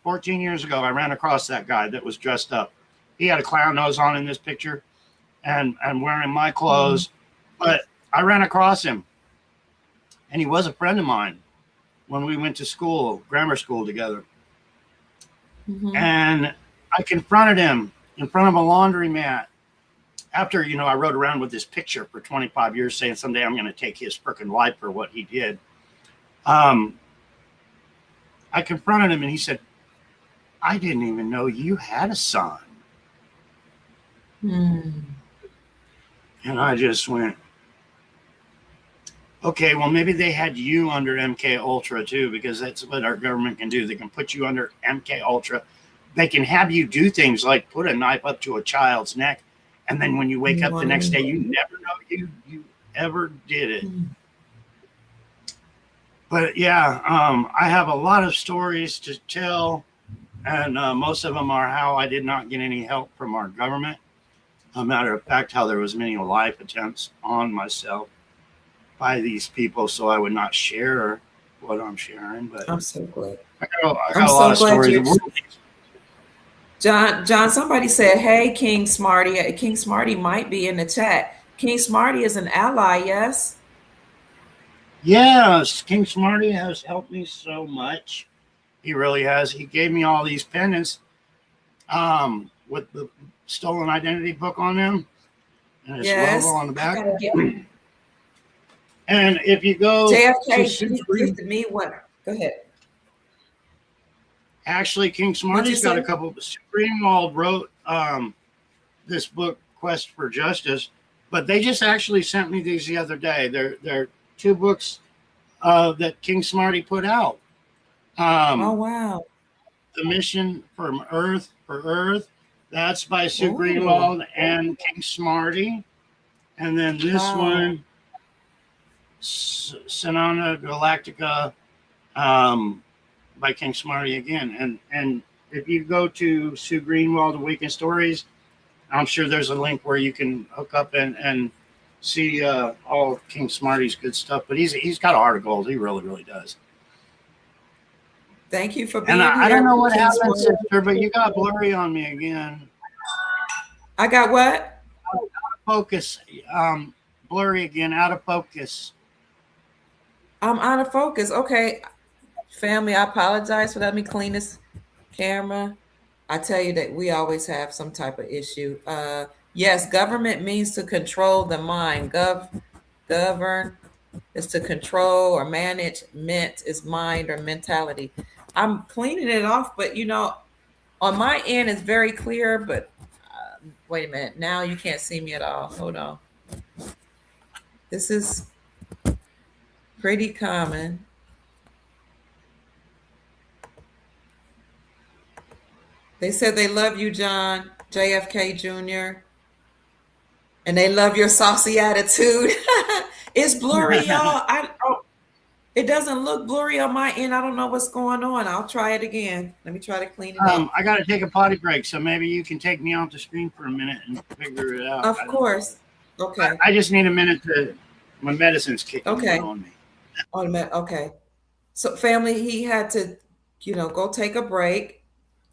14 years ago. I ran across that guy that was dressed up. He had a clown nose on in this picture and wearing my clothes. But I ran across him. And he was a friend of mine when we went to school, grammar school together. And I confronted him in front of a laundromat after, I rode around with this picture for 25 years saying someday I'm going to take his freaking life for what he did. I confronted him and he said, I didn't even know you had a son. And I just went, okay, well, maybe they had you under MK Ultra too, because that's what our government can do. They can put you under MK Ultra. They can have you do things like put a knife up to a child's neck. And then when you wake up the next day, you never know you ever did it. But yeah, I have a lot of stories to tell. And most of them are how I did not get any help from our government. A matter of fact, how there was many life attempts on myself by these people, so I would not share what I'm sharing. But I'm so glad. I got a lot of stories. John, somebody said, hey, King Smarty. King Smarty might be in the chat. King Smarty is an ally, yes? Yes, King Smarty has helped me so much. He really has. He gave me all these pendants with the stolen identity book on them and his logo on the back. And if you go JFK gifted me one. Go ahead. Actually, King Smarty's got a couple. Greenwald wrote this book, Quest for Justice, but they just actually sent me these the other day. They're two books that King Smarty put out. Oh, wow. The Mission from Earth for Earth. That's by Sue Greenwald and King Smarty. And then this one, Sonata Galactica, by King Smarty again. And if you go to Sue Greenwald, Awaken Stories, I'm sure there's a link where you can hook up and see all of King Smarty's good stuff. But he's got articles. He really, really does. Thank you for being And here. I don't know what King happened, Smarty. sister, but you got blurry on me again. I got what? Focus. Blurry again, out of focus. I'm out of focus. Okay. Family, I apologize for that. Let me clean this camera. I tell you that we always have some type of issue. Yes, government means to control the mind. Govern is to control or manage. Ment is mind or mentality. I'm cleaning it off, but on my end it's very clear, but wait a minute. Now you can't see me at all. Hold on. This is pretty common. They said they love you, John, JFK Jr., and they love your saucy attitude. It's blurry, y'all. It doesn't look blurry on my end. I don't know what's going on. I'll try it again. Let me try to clean it up. I got to take a potty break, so maybe you can take me off the screen for a minute and figure it out. Of course. Okay. I just need a minute my medicine's kicking on me. Okay. So family, he had to, go take a break.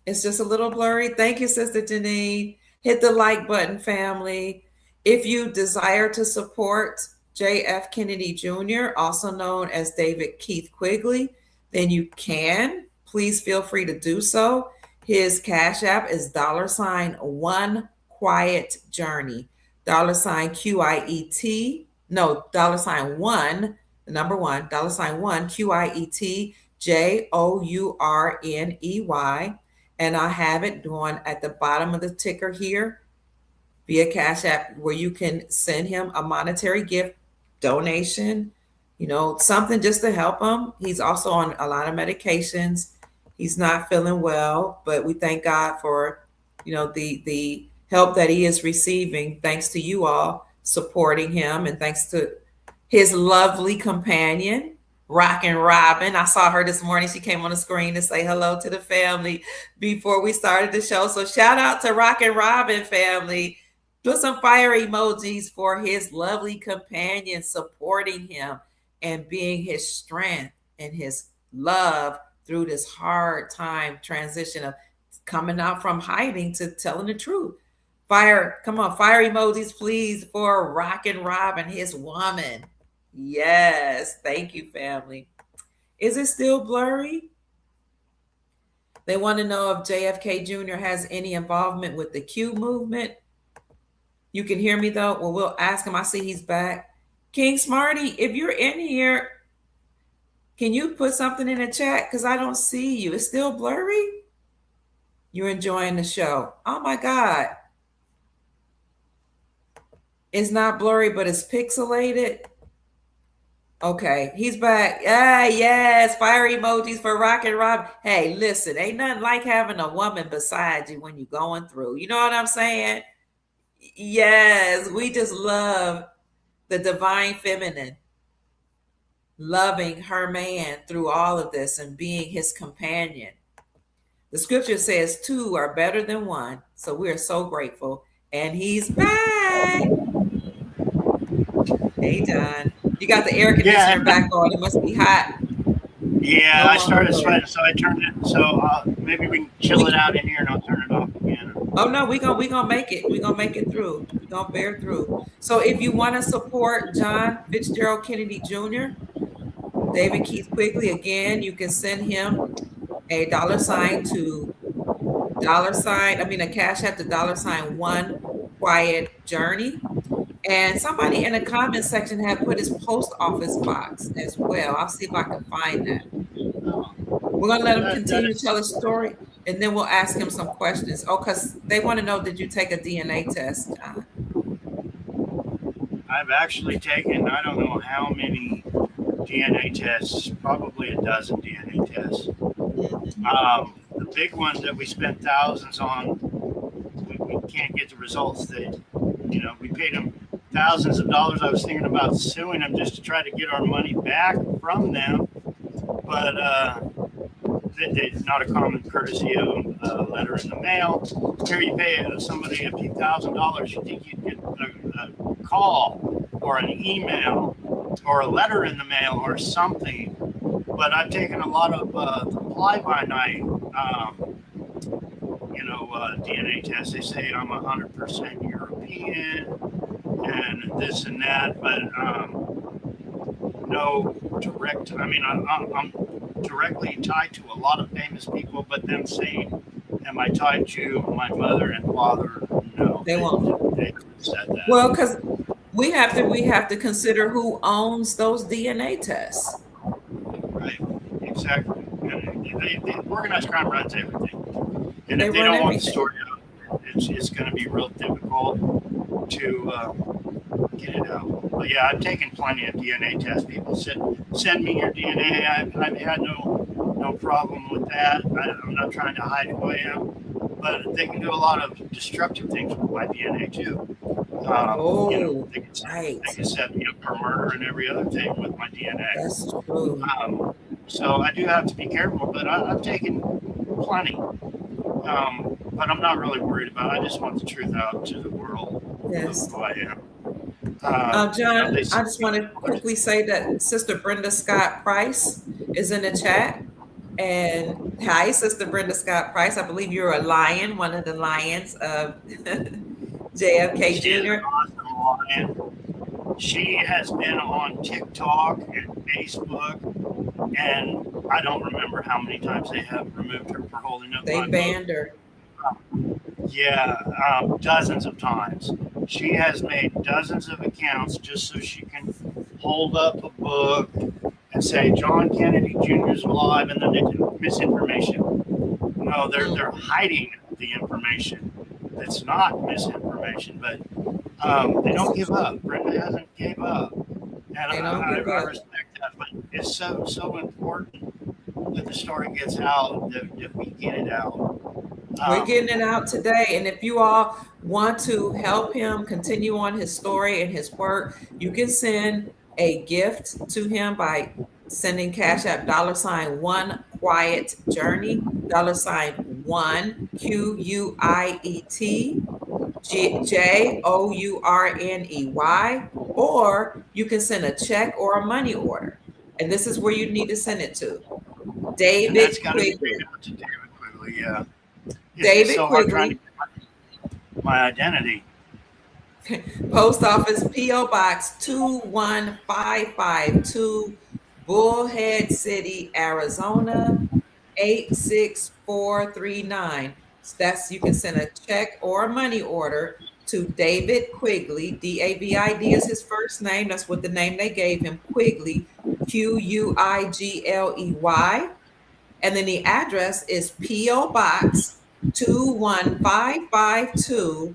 It's just a little blurry. Thank you, Sister Janine. Hit the like button, family. If you desire to support J.F. Kennedy Jr., also known as David Keith Quigley, then you can. Please feel free to do so. His Cash App is $1 Quiet Journey. $QIET. No, $1, the number one, $1 QIET JOURNEY. And I have it going at the bottom of the ticker here via Cash App, where you can send him a monetary gift, donation, something just to help him. He's also on a lot of medications. He's not feeling well, but we thank God for, the help that he is receiving, thanks to you all supporting him, and thanks to his lovely companion, Rockin' Robin. I saw her this morning. She came on the screen to say hello to the family before we started the show. So shout out to Rockin' Robin family. Put some fire emojis for his lovely companion supporting him and being his strength and his love through this hard time transition of coming out from hiding to telling the truth. Fire emojis, please, for Rockin' Robin, his woman. Yes, thank you, family. Is it still blurry? They want to know if JFK Jr. has any involvement with the Q movement. You can hear me though? Well, we'll ask him. I see he's back. King Smarty, if you're in here, can you put something in the chat? Because I don't see you. It's still blurry? You're enjoying the show. Oh my God. It's not blurry, but it's pixelated. Okay, he's back. Yes, fire emojis for Rockin' Rob. Hey, listen, ain't nothing like having a woman beside you when you're going through. You know what I'm saying? Yes, we just love the divine feminine, loving her man through all of this and being his companion. The scripture says 2 are better than 1, so we're so grateful. And he's back. Hey, John. You got the air conditioner back on. It must be hot. Yeah, I started sweating, so I turned it. So maybe we can chill it out in here, and I'll turn it off again. Oh no, we gonna make it. We gonna make it through. We gonna bear through. So if you want to support John Fitzgerald Kennedy Jr., David Keith Quigley, again, you can send him a $sign to a Cash App to $1 Quiet Journey. And somebody in the comment section had put his post office box as well. I'll see if I can find that. We're going to let him continue to tell his story, and then we'll ask him some questions. Oh, because they want to know, did you take a DNA test, John? I've actually taken, I don't know how many DNA tests, probably a dozen DNA tests. The big ones that we spent thousands on, we can't get the results that, we paid them thousands of dollars. I was thinking about suing them just to try to get our money back from them. But it's not a common courtesy of a letter in the mail. Here you pay somebody a few $1,000s, you think you'd get a call or an email or a letter in the mail or something. But I've taken a lot of fly-by-night, DNA tests. They say I'm 100% European and this and that, but no direct. I mean, I'm directly tied to a lot of famous people, but them saying, "Am I tied to my mother and father?" No, They won't. They said that. Well, because we have to consider who owns those DNA tests. Right, exactly. And organized crime runs everything, and They if they run don't want the everything. story out, it's going to be real difficult to get it out. But yeah, I've taken plenty of DNA tests. People said, "Send me your DNA." I've had no problem with that. I'm not trying to hide who I am, but they can do a lot of destructive things with my DNA too. They can set me up for murder and every other thing with my DNA. That's true. So I do have to be careful, but I've taken plenty. But I'm not really worried about it. I just want the truth out to the world Yes. of who I am. John, I just want to quickly say that Sister Brenda Scott Price is in the chat. And hi, Sister Brenda Scott Price. I believe you're a lion, one of the lions of JFK Jr. Awesome lion. She has been on TikTok and Facebook, and I don't remember how many times they have removed her for holding up. They banned her. Yeah, dozens of times. She has made dozens of accounts just so she can hold up a book and say John Kennedy Jr. is alive, and then they do misinformation. No, they're hiding the information. It's not misinformation, but they don't give up. Brenda hasn't gave up, and I respect that. But it's so important that the story gets out, that we get it out. We're getting it out today. And if you all want to help him continue on his story and his work, you can send a gift to him by sending Cash App $1 Quiet Journey, $1 QUIET JOURNEY, or you can send a check or a money order. And this is where you need to send it to David Quigley. Yeah. David so Quigley. Trying to get my identity. Post Office P.O. Box 21552, Bullhead City, Arizona 86439. That's, you can send a check or a money order to David Quigley. DAVID is his first name. That's what the name they gave him, Quigley, QUIGLEY. And then the address is P.O. Box 21552,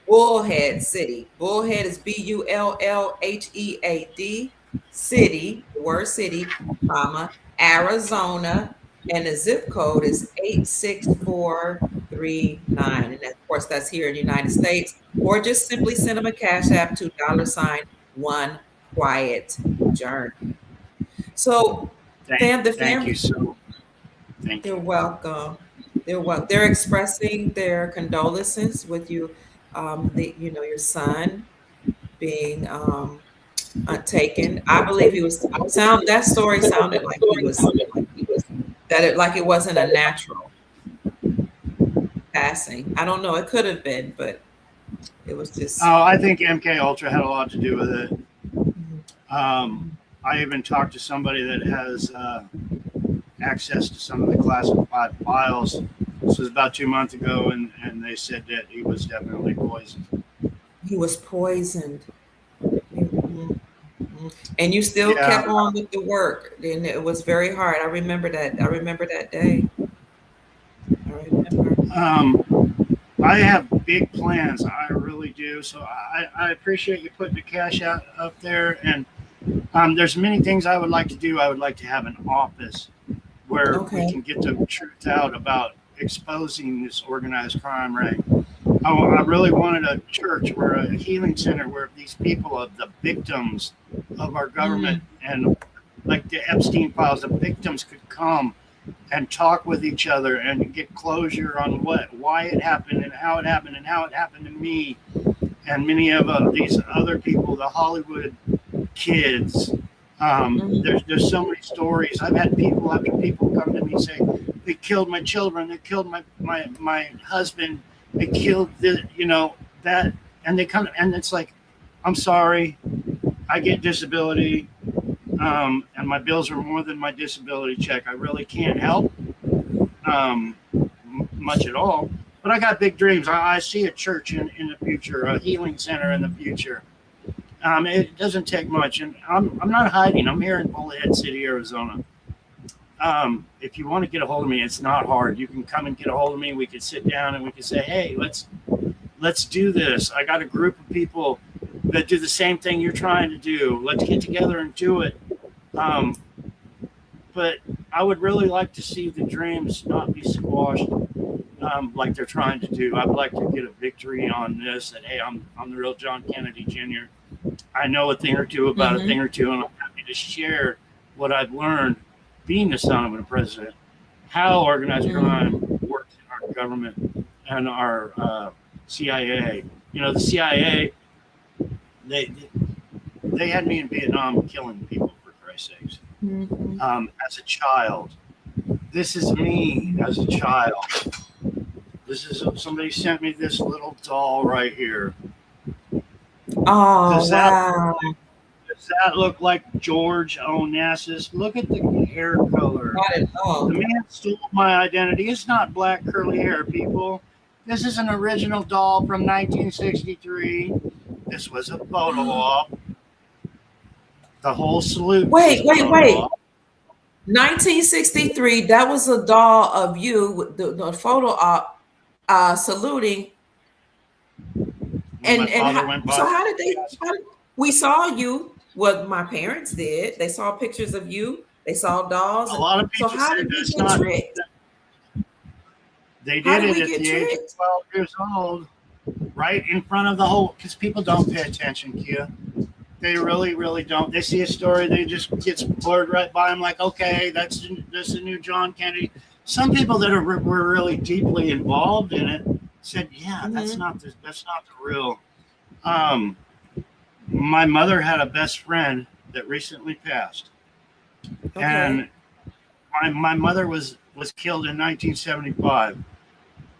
Bullhead City. Bullhead is BULLHEAD, City, the word city, comma, Arizona, and the zip code is 86439. And of course, that's here in the United States. Or just simply send them a Cash App to $1 Quiet Journey. So, thank you so. Thank you. You're welcome. They're expressing their condolences with you, your son being taken. I believe that story sounded like it wasn't a natural passing. I don't know. It could have been, but it was just. Oh, I think MK Ultra had a lot to do with it. I even talked to somebody that has access to some of the classified files. This was about 2 months ago, and they said that he was definitely poisoned. He was poisoned. And you still kept on with the work, and it was very hard. I remember that day. I remember. I have big plans. I really do. So I appreciate you putting the cash out up there. And there's many things I would like to do. I would like to have an office where we can get the truth out about exposing this organized crime ring. I really wanted a church or a healing center where these people are the victims of our government and like the Epstein files, the victims could come and talk with each other and get closure on why it happened and how it happened and how it happened to me and many of these other people, the Hollywood kids. There's so many stories. I've had people after people come to me and say, they killed my children, they killed my husband, they killed that, and they come and it's like, I'm sorry, I get disability, and my bills are more than my disability check. I really can't help much at all. But I got big dreams. I see a church in the future, a healing center in the future. It doesn't take much, and I'm not hiding. I'm here in Bullhead City, Arizona. If you want to get a hold of me, it's not hard. You can come and get a hold of me. We could sit down and we could say, hey, let's do this. I got a group of people that do the same thing you're trying to do. Let's get together and do it. But I would really like to see the dreams not be squashed like they're trying to do. I'd like to get a victory on this, that, hey, I'm the real John Kennedy Jr. I know a thing or two about a thing or two, and I'm happy to share what I've learned being the son of a president, how organized crime works in our government and our CIA. The CIA, they had me in Vietnam killing people, for Christ's sakes. As a child. This is me as a child. This is somebody sent me this little doll right here. Oh, does wow. Does that look like George Onassis? Look at the hair color. Not at all. The man stole my identity. It's not black curly hair, people. This is an original doll from 1963. This was a photo op. The whole salute. Wait. 1963, that was a doll of you, the photo op saluting. And how did we saw you? What my parents did, they saw pictures of you, they saw dolls. A lot of people how did we get tricked? They did it at the age of 12 years old, right in front of the whole, because people don't pay attention, Kia. They really, really don't. They see a story, they just gets blurred right by them, like, okay, that's the new John Kennedy. Some people that were really deeply involved in it said, yeah, that's not the real. My mother had a best friend that recently passed, and my mother was killed in 1975.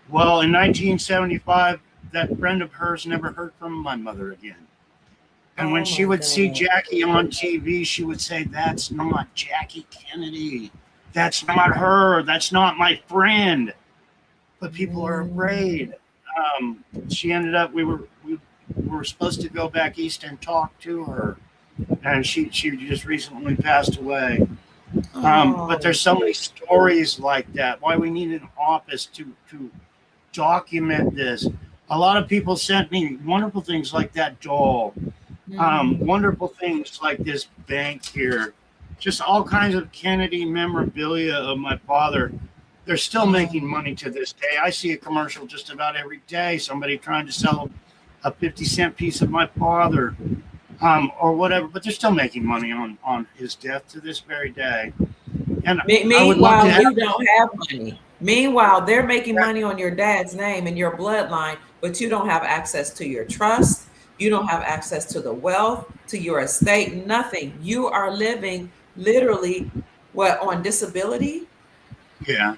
Well, in 1975, that friend of hers never heard from my mother again. And when she would see Jackie on TV, she would say, that's not Jackie Kennedy. That's not her. That's not my friend. But people are afraid. She ended up, we were supposed to go back east and talk to her. And she just recently passed away. But there's so many stories like that. Why we need an office to document this. A lot of people sent me wonderful things like that doll. Wonderful things like this bank here, just all kinds of Kennedy memorabilia of my father. They're still making money to this day. I see a commercial just about every day, somebody trying to sell a 50-cent piece of my father, or whatever, but they're still making money on his death to this very day. And meanwhile, you don't have money. Meanwhile, they're making money on your dad's name and your bloodline, but you don't have access to your trust. You don't have access to the wealth, to your estate, nothing. You are living literally, on disability? Yeah.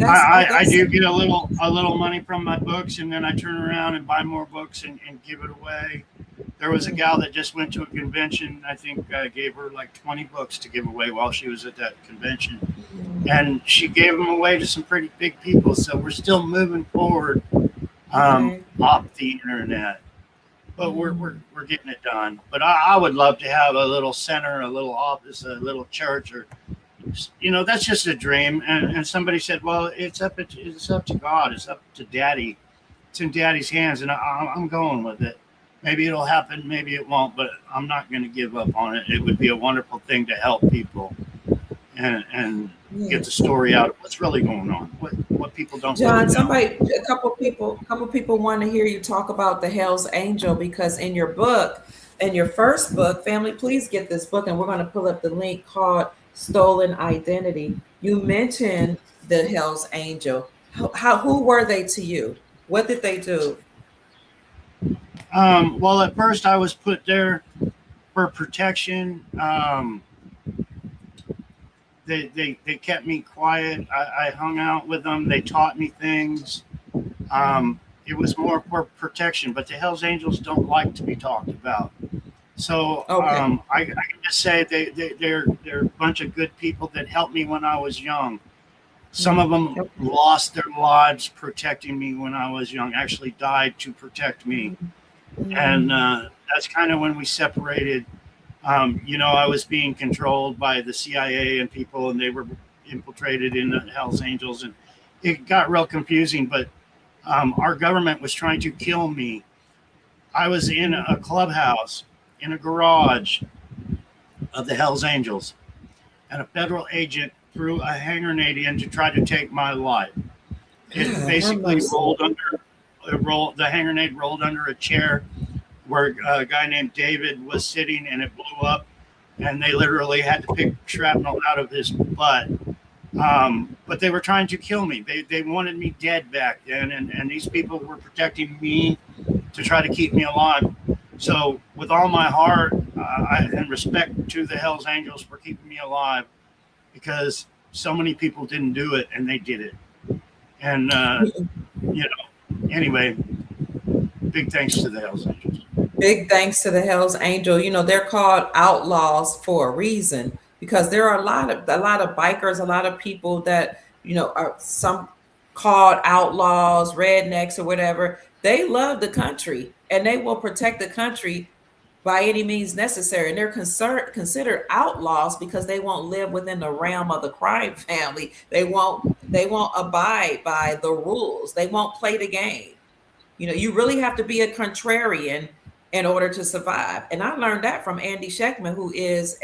I do get a little money from my books, and then I turn around and buy more books and give it away. There was a gal that just went to a convention. I think I gave her like 20 books to give away while she was at that convention. And she gave them away to some pretty big people. So we're still moving forward off the internet. But we're getting it done. But I would love to have a little center, a little office, a little church, or that's just a dream. And somebody said, well, it's up to God, it's up to Daddy, it's in Daddy's hands, and I'm going with it. Maybe it'll happen, maybe it won't, but I'm not going to give up on it. It would be a wonderful thing to help people and get the story out of what's really going on, what people don't. John, a couple people want to hear you talk about the Hell's Angel, because in your book, in your first book, family, please get this book, and we're going to pull up the link, called stolen identity. You mentioned the Hell's Angel. Who were they to you? What did they do? Well, at first I was put there for protection. They kept me quiet. I hung out with them. They taught me things. It was more for protection, but the Hells Angels don't like to be talked about. So Okay. I can just say they're a bunch of good people that helped me when I was young. Some of them lost their lives protecting me when I was young, actually died to protect me. And that's kind of when we separated. I was being controlled by the CIA and people, and they were infiltrated in the Hells Angels. And it got real confusing, but our government was trying to kill me. I was in a clubhouse in a garage of the Hells Angels, and a federal agent threw a hand grenade in to try to take my life. It basically the hand grenade rolled under a chair where a guy named David was sitting, and it blew up, and they literally had to pick shrapnel out of his butt. But they were trying to kill me. They wanted me dead back then, and these people were protecting me to try to keep me alive. So with all my heart and respect to the Hells Angels for keeping me alive, because so many people didn't do it, and they did it. And, anyway, big thanks to the Hells Angels. Big thanks to the Hells Angel. They're called outlaws for a reason, because there are a lot of bikers, a lot of people that, are some called outlaws, rednecks or whatever. They love the country and they will protect the country by any means necessary. And they're considered outlaws because they won't live within the realm of the crime family. They won't abide by the rules. They won't play the game. You really have to be a contrarian in order to survive. And I learned that from Andy Schechtman, who is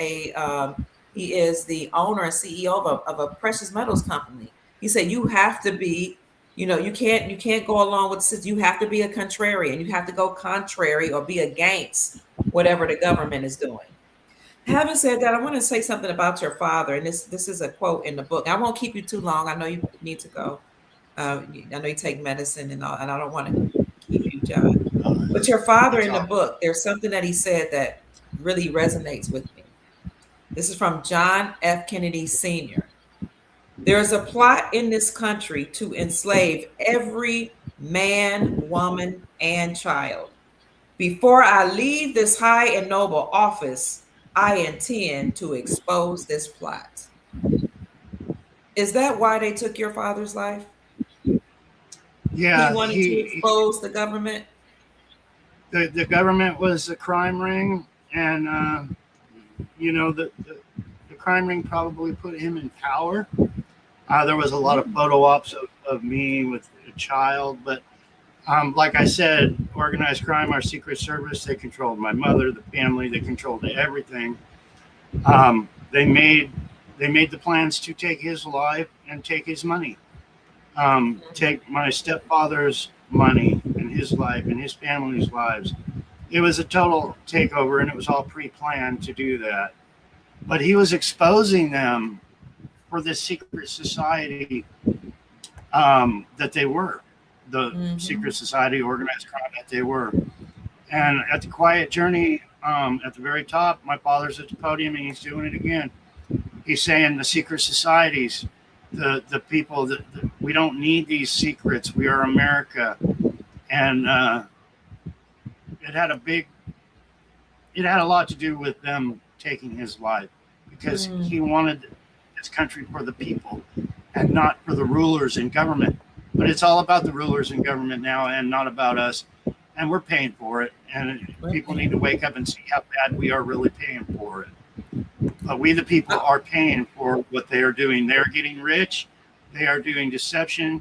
he is the owner and CEO of a precious metals company. He said you have to be, you can't go along with, you have to be a contrarian. You have to go contrary or be against whatever the government is doing. Having said that, I want to say something about your father, and this is a quote in the book. I won't keep you too long. I know you need to go. I know you take medicine and all, and I don't want to keep you, John. But your father in the book, there's something that he said that really resonates with me. This is from John F. Kennedy Sr. There's a plot in this country to enslave every man, woman, and child. Before I leave this high and noble office, I intend to expose this plot. Is that why they took your father's life? Yeah, he wanted to expose the government. The government was a crime ring, and the crime ring probably put him in power. There was a lot of photo ops of me with a child, but like I said, organized crime, our Secret Service, they controlled my mother, the family, they controlled everything. They made the plans to take his life and take his money. Take my stepfather's money and his life and his family's lives. It was a total takeover, and it was all pre-planned to do that. But he was exposing them for this secret society that they were, the secret society, organized crime that they were. And at the quiet journey, at the very top, my father's at the podium, and he's doing it again. He's saying the secret societies, the people that we don't need these secrets. We are America. And it had a lot to do with them taking his life, because he wanted this country for the people and not for the rulers and government. But it's all about the rulers and government now, and not about us. And we're paying for it. And people need to wake up and see how bad we are really paying for it. But we, the people, are paying for what they are doing. They're getting rich. They are doing deception.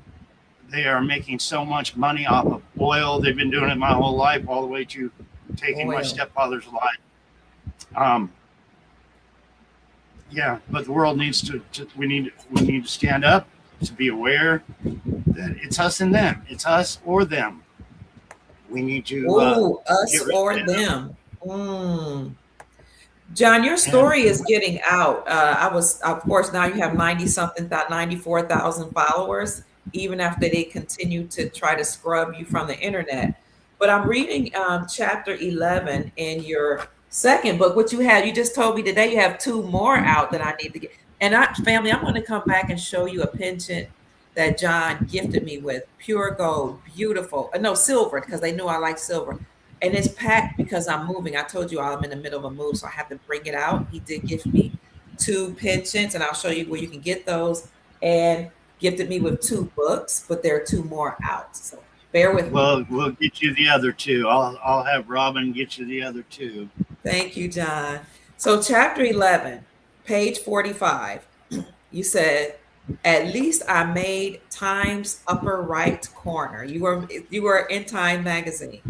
They are making so much money off of oil. They've been doing it my whole life, all the way to taking my stepfather's life. Yeah, but the world needs to we need to stand up, to be aware that it's us and them. It's us or them. We need to us or them. John, your And story is getting out. Of course, now you have 90 something, 94,000 followers, even after they continue to try to scrub you from the internet. But I'm reading chapter 11 in your second book, which you just told me today you have two more out that I need to get. And family, I'm going to come back and show you a penchant that John gifted me with, pure gold, beautiful. No, silver, because they knew I like silver, and it's packed because I'm moving. I told you I'm in the middle of a move, so I have to bring it out. He did gift me two pensions, and I'll show you where you can get those, and gifted me with two books, but there are two more out. So bear with me. we'll get you the other two. I'll have Robin get you the other two. Thank you, John. So chapter 11, page 45, you said, at least I made Time's upper right corner. You were in Time magazine.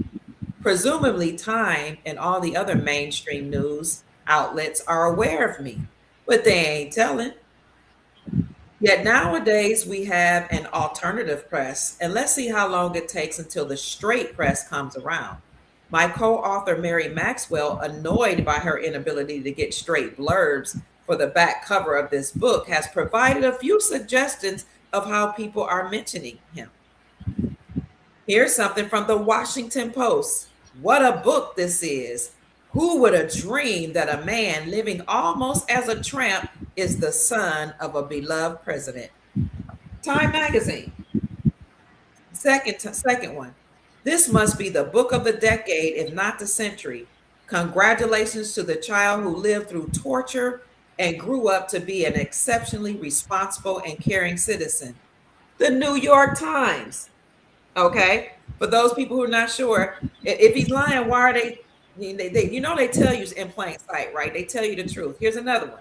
Presumably, Time and all the other mainstream news outlets are aware of me, but they ain't telling. Yet nowadays, we have an alternative press, and let's see how long it takes until the straight press comes around. My co author, Mary Maxwell, annoyed by her inability to get straight blurbs for the back cover of this book, has provided a few suggestions of how people are mentioning him. Here's something from the Washington Post. What a book this is. Who would have dreamed that a man living almost as a tramp is the son of a beloved president? Time magazine. Second one. This must be the book of the decade, if not the century. Congratulations to the child who lived through torture and grew up to be an exceptionally responsible and caring citizen. The New York Times. Okay, for those people who are not sure, if he's lying, why are they they tell you in plain sight, right? They tell you the truth. Here's another one.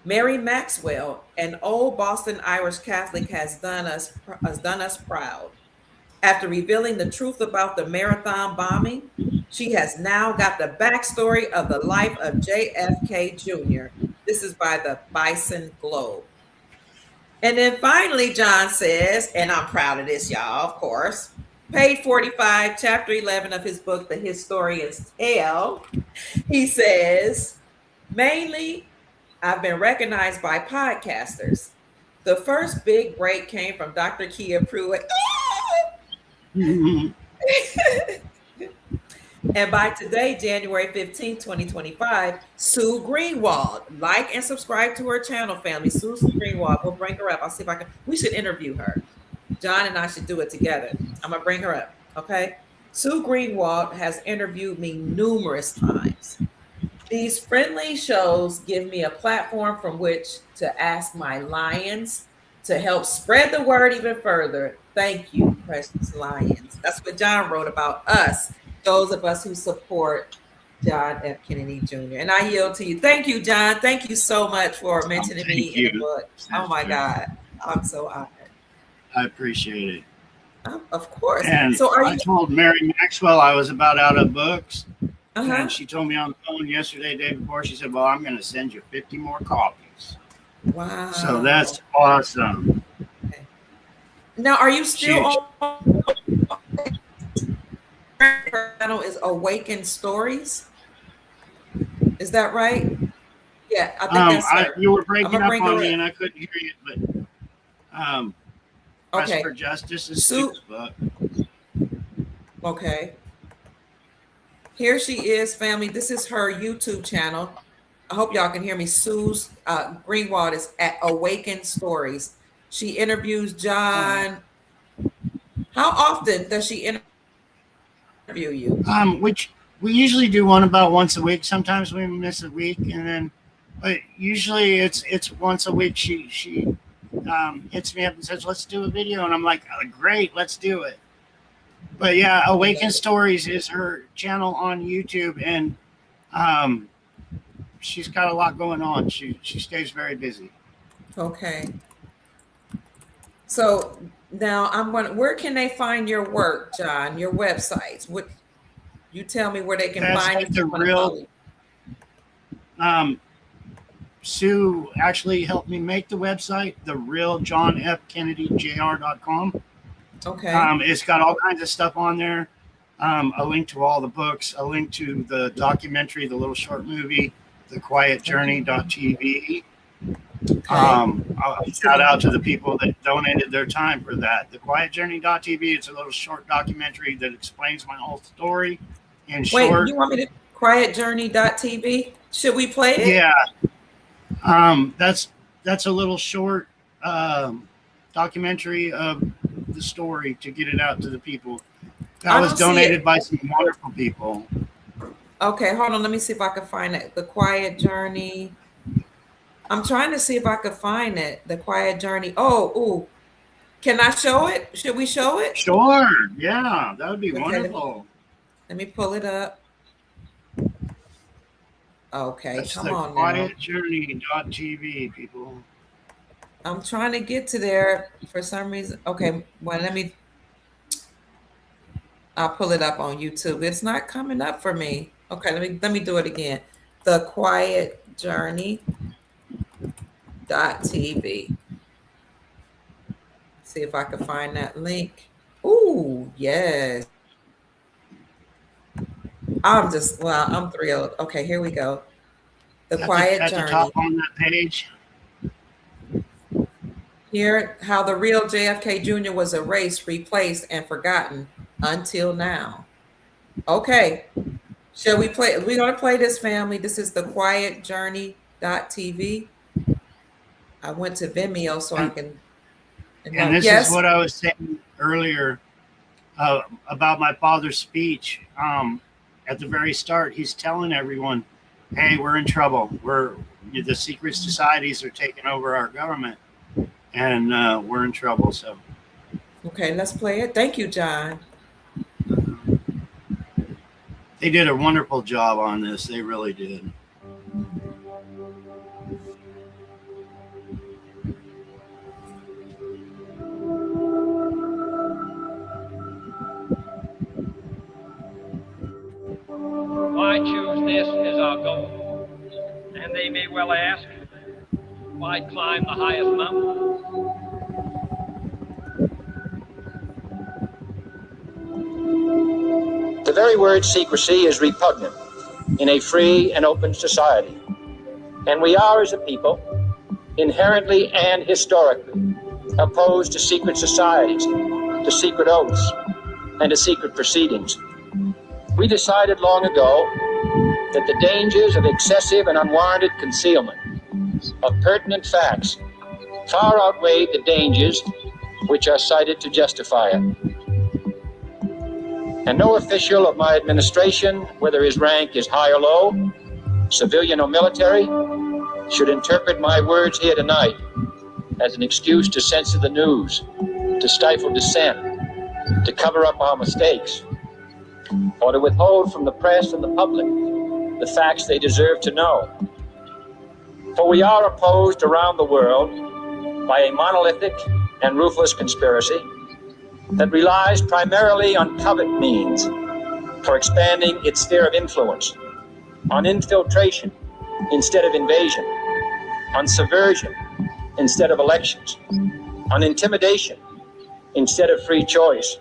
Mary Maxwell, an old Boston Irish Catholic, has done us proud. After revealing the truth about the Marathon bombing, she has now got the backstory of the life of JFK Jr. This is by the Bison Globe. And then finally, John says, and I'm proud of this, y'all, of course, page 45, chapter 11 of his book, The Historian's Tale, he says, mainly, I've been recognized by podcasters. The first big break came from Dr. Kia Pruitt. And by today, January 15, 2025, Sue Greenwald. Like and subscribe to her channel, family. Sue Greenwald. We'll bring her up. I'll see if I can. We should interview her. John and I should do it together. I'm going to bring her up. Okay. Sue Greenwald has interviewed me numerous times. These friendly shows give me a platform from which to ask my lions to help spread the word even further. Thank you, precious lions. That's what John wrote about us, those of us who support John F. Kennedy Jr. And I yield to you. Thank you, John. Thank you so much for mentioning me in the book. Oh my God. I'm so honored. I appreciate it. Of course. And so I told Mary Maxwell I was about out of books. Uh-huh. And she told me on the phone yesterday, day before, she said, well, I'm going to send you 50 more copies. Wow. So that's awesome. Okay. Now, are you still on? Her channel is Awaken Stories. Is that right? Yeah, I think that's her. You were breaking up on me in. and I couldn't hear you, but Press Okay. for Justice is Sue's book. Okay. Here she is, family. This is her YouTube channel. I hope y'all can hear me. Sue's Greenwald is at Awaken Stories. She interviews John. How often does she interview you? Which we usually do one about once a week. Sometimes we miss a week, and then, but usually it's once a week. She hits me up and says, "Let's do a video," and I'm like, oh, "Great, let's do it." But yeah, Awaken Stories is her channel on YouTube, and she's got a lot going on. She stays very busy. Okay. So now I'm wondering, where can they find your work, John? Your websites? What you tell me where they can find That's the real. Sue actually helped me make the website, the real John F. Kennedy Jr.com. Okay. It's got all kinds of stuff on there. a link to all the books, a link to the documentary, the little short movie, thequietjourney.tv. Shout out to the people that donated their time for that. Thequietjourney.tv, it's a little short documentary that explains my whole story in short. Wait, you want me to quietjourney.tv? Should we play it? Yeah. That's a little short documentary of the story to get it out to the people. That was donated by some wonderful people. Okay, hold on. Let me see if I can find it. The Quiet Journey. I'm trying to see if I can find it. The Quiet Journey. Oh, can I show it? Should we show it? Sure. Yeah, that would be wonderful. Let me pull it up. Okay, That's come the on now. quietjourney.tv, people. I'm trying to get to there for some reason. Okay, well, I'll pull it up on YouTube. It's not coming up for me. Okay, let me do it again. The Quiet Journey.tv. See if I can find that link. Ooh, yes. I'm thrilled. Okay, here we go. The Quiet Journey. At the top on that page. Here, how the real JFK Jr. was erased, replaced, and forgotten until now. Okay, shall we play? We're going to play this, family. This is the quietjourney.tv. I went to Vimeo so I can. And this is what I was saying earlier about my father's speech. At the very start, he's telling everyone, hey, we're in trouble. The secret societies are taking over our government, and we're in trouble. So, okay, let's play it. Thank you, John. They did a wonderful job on this. They really did. Why choose this as our goal? And they may well ask, why climb the highest mountain? The very word secrecy is repugnant in a free and open society. And we are, as a people, inherently and historically opposed to secret societies, to secret oaths, and to secret proceedings. We decided long ago that the dangers of excessive and unwarranted concealment of pertinent facts far outweighed the dangers which are cited to justify it. And no official of my administration, whether his rank is high or low, civilian or military, should interpret my words here tonight as an excuse to censor the news, to stifle dissent, to cover up our mistakes, or to withhold from the press and the public the facts they deserve to know. For we are opposed around the world by a monolithic and ruthless conspiracy that relies primarily on covert means for expanding its sphere of influence, on infiltration instead of invasion, on subversion instead of elections, on intimidation instead of free choice.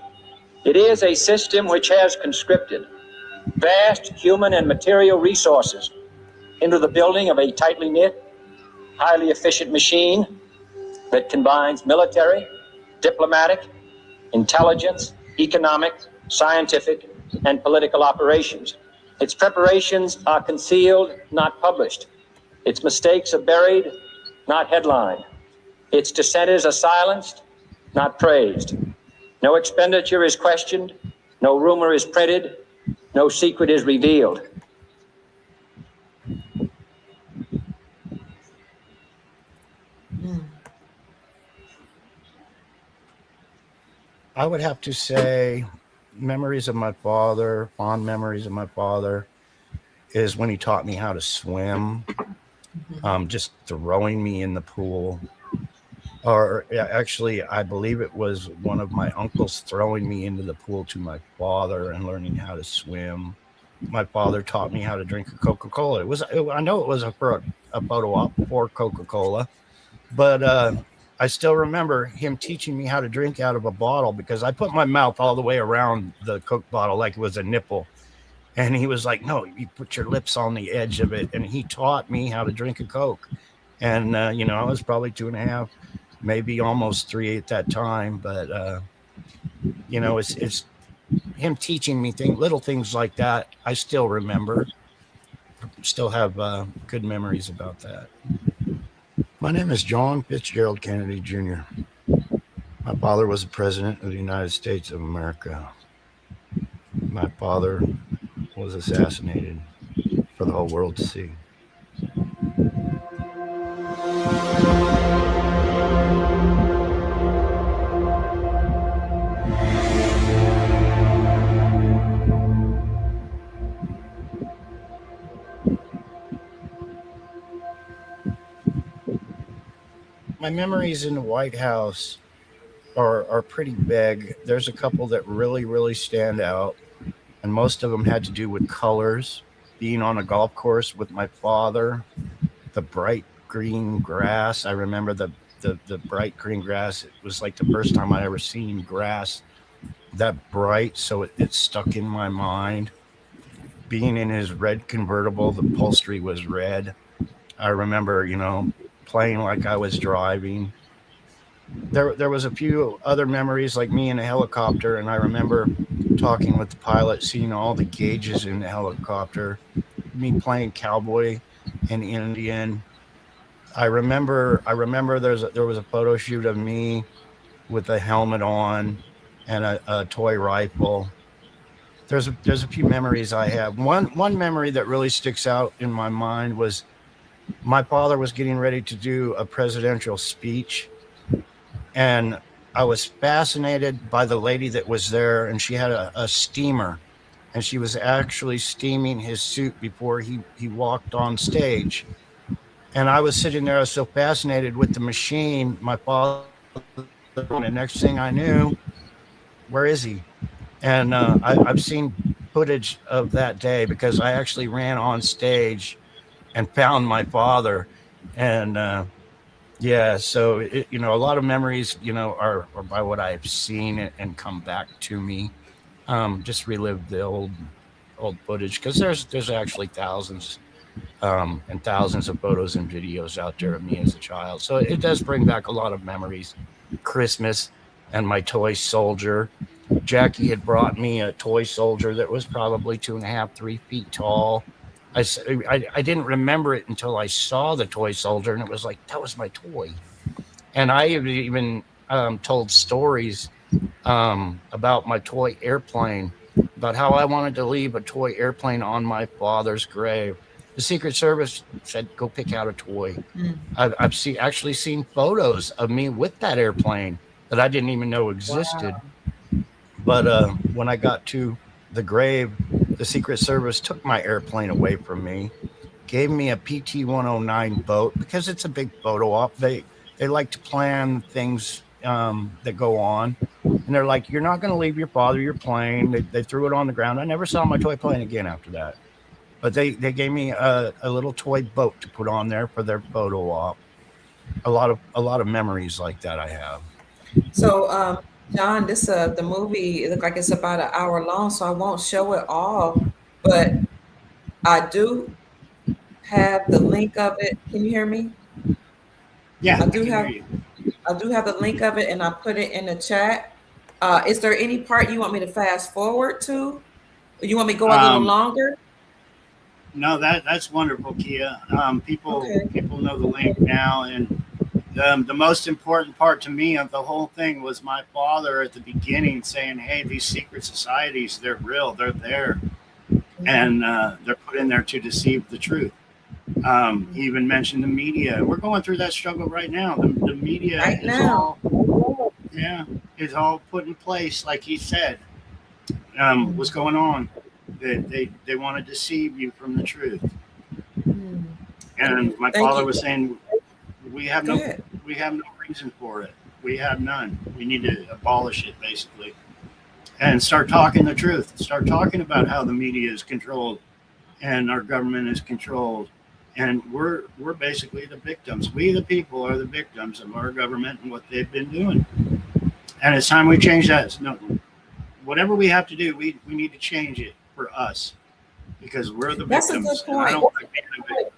It is a system which has conscripted vast human and material resources into the building of a tightly knit, highly efficient machine that combines military, diplomatic, intelligence, economic, scientific, and political operations. Its preparations are concealed, not published. Its mistakes are buried, not headlined. Its dissenters are silenced, not praised. No expenditure is questioned, no rumor is printed, no secret is revealed. I would have to say memories of my father, fond memories of my father, is when he taught me how to swim, just throwing me in the pool. Or actually, I believe it was one of my uncles throwing me into the pool to my father and learning how to swim. My father taught me how to drink a Coca-Cola. I know it was a photo op for Coca-Cola, but I still remember him teaching me how to drink out of a bottle because I put my mouth all the way around the Coke bottle like it was a nipple. And he was like, no, you put your lips on the edge of it. And he taught me how to drink a Coke. And, I was probably 2.5, maybe almost 3 at that time. But, it's him teaching me little things like that. I still remember, still have good memories about that. My name is John Fitzgerald Kennedy Jr. My father was the president of the United States of America. My father was assassinated for the whole world to see. My memories in the White House are pretty big. There's a couple that really, really stand out. And most of them had to do with colors, being on a golf course with my father, the bright green grass. I remember the bright green grass. It was like the first time I ever seen grass that bright, so it stuck in my mind. Being in his red convertible, the upholstery was red. I remember, playing like I was driving. There was a few other memories, like me in a helicopter, and I remember talking with the pilot, seeing all the gauges in the helicopter, me playing cowboy and Indian. I remember there was a photo shoot of me with a helmet on and a toy rifle. There's a few memories I have. One memory that really sticks out in my mind was my father was getting ready to do a presidential speech, and I was fascinated by the lady that was there, and she had a steamer, and she was actually steaming his suit before he walked on stage. And I was sitting there, I was so fascinated with the machine, my father, and the next thing I knew, where is he? And I've seen footage of that day because I actually ran on stage and found my father. And so a lot of memories, are by what I've seen and come back to me. Just relive the old footage because there's actually thousands and thousands of photos and videos out there of me as a child. So it does bring back a lot of memories. Christmas and my toy soldier. Jackie had brought me a toy soldier that was probably 2.5, 3 feet tall. I didn't remember it until I saw the toy soldier, and it was like, that was my toy. And I even told stories about my toy airplane, about how I wanted to leave a toy airplane on my father's grave. The Secret Service said, go pick out a toy. I've actually seen photos of me with that airplane that I didn't even know existed. Wow. But when I got to the grave, the Secret Service took my airplane away from me, gave me a PT-109 boat because it's a big photo op. They like to plan things that go on. And they're like, you're not going to leave your father your plane. They threw it on the ground. I never saw my toy plane again after that. But they gave me a little toy boat to put on there for their photo op. A lot of memories like that I have. So, John, this the movie, it looks like it's about an hour long, so I won't show it all, but I do have the link of it. Can you hear me? Yeah, I do have the link of it, and I put it in the chat. Is there any part you want me to fast forward to? Or you want me to go a little longer? No, that's wonderful, Kia. People know the link now, and the most important part to me of the whole thing was my father at the beginning saying, hey, these secret societies, they're real, they're there, and they're put in there to deceive the truth. He even mentioned the media. We're going through that struggle right now. The media is all put in place, like he said. What's going on? They want to deceive you from the truth. And my father was saying, we have no reason for it. We have none. We need to abolish it, basically, and start talking the truth. Start talking about how the media is controlled and our government is controlled, And we're basically the victims. We, the people, are the victims of our government and what they've been doing. And it's time we change that. No, whatever we have to do, we need to change it for us, because we're the That's a victims. good And I point. don't like being a victim.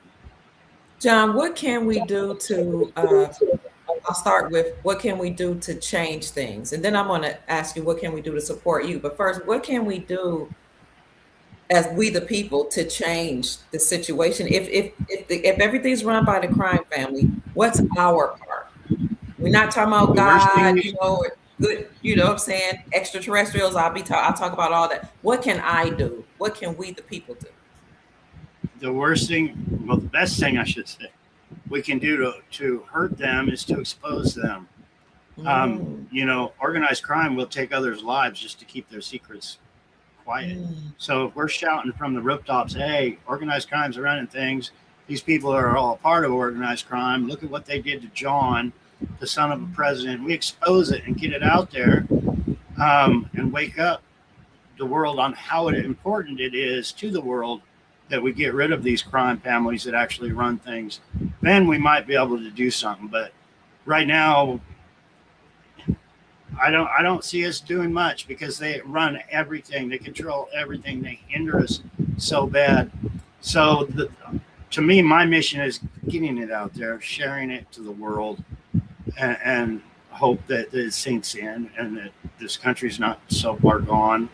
John, what can we do to, I'll start with what can we do to change things? And then I'm going to ask you, what can we do to support you? But first, what can we do as we the people to change the situation? If everything's run by the crime family, what's our part? We're not talking about The worst thing God, you know, good, you know what I'm saying? Extraterrestrials, I'll talk about all that. What can I do? What can we the people do? The worst thing, well, the best thing I should say, we can do to hurt them is to expose them. You know, organized crime will take others' lives just to keep their secrets quiet. So if we're shouting from the rooftops, hey, organized crime's running things, these people are all a part of organized crime, look at what they did to John, the son of a president. We expose it and get it out there, and wake up the world on how important it is to the world that we get rid of these crime families that actually run things. Then we might be able to do something. But right now, I don't see us doing much, because they run everything, they control everything, they hinder us so bad. So to me, my mission is getting it out there, sharing it to the world, and hope that it sinks in and that this country's not so far gone.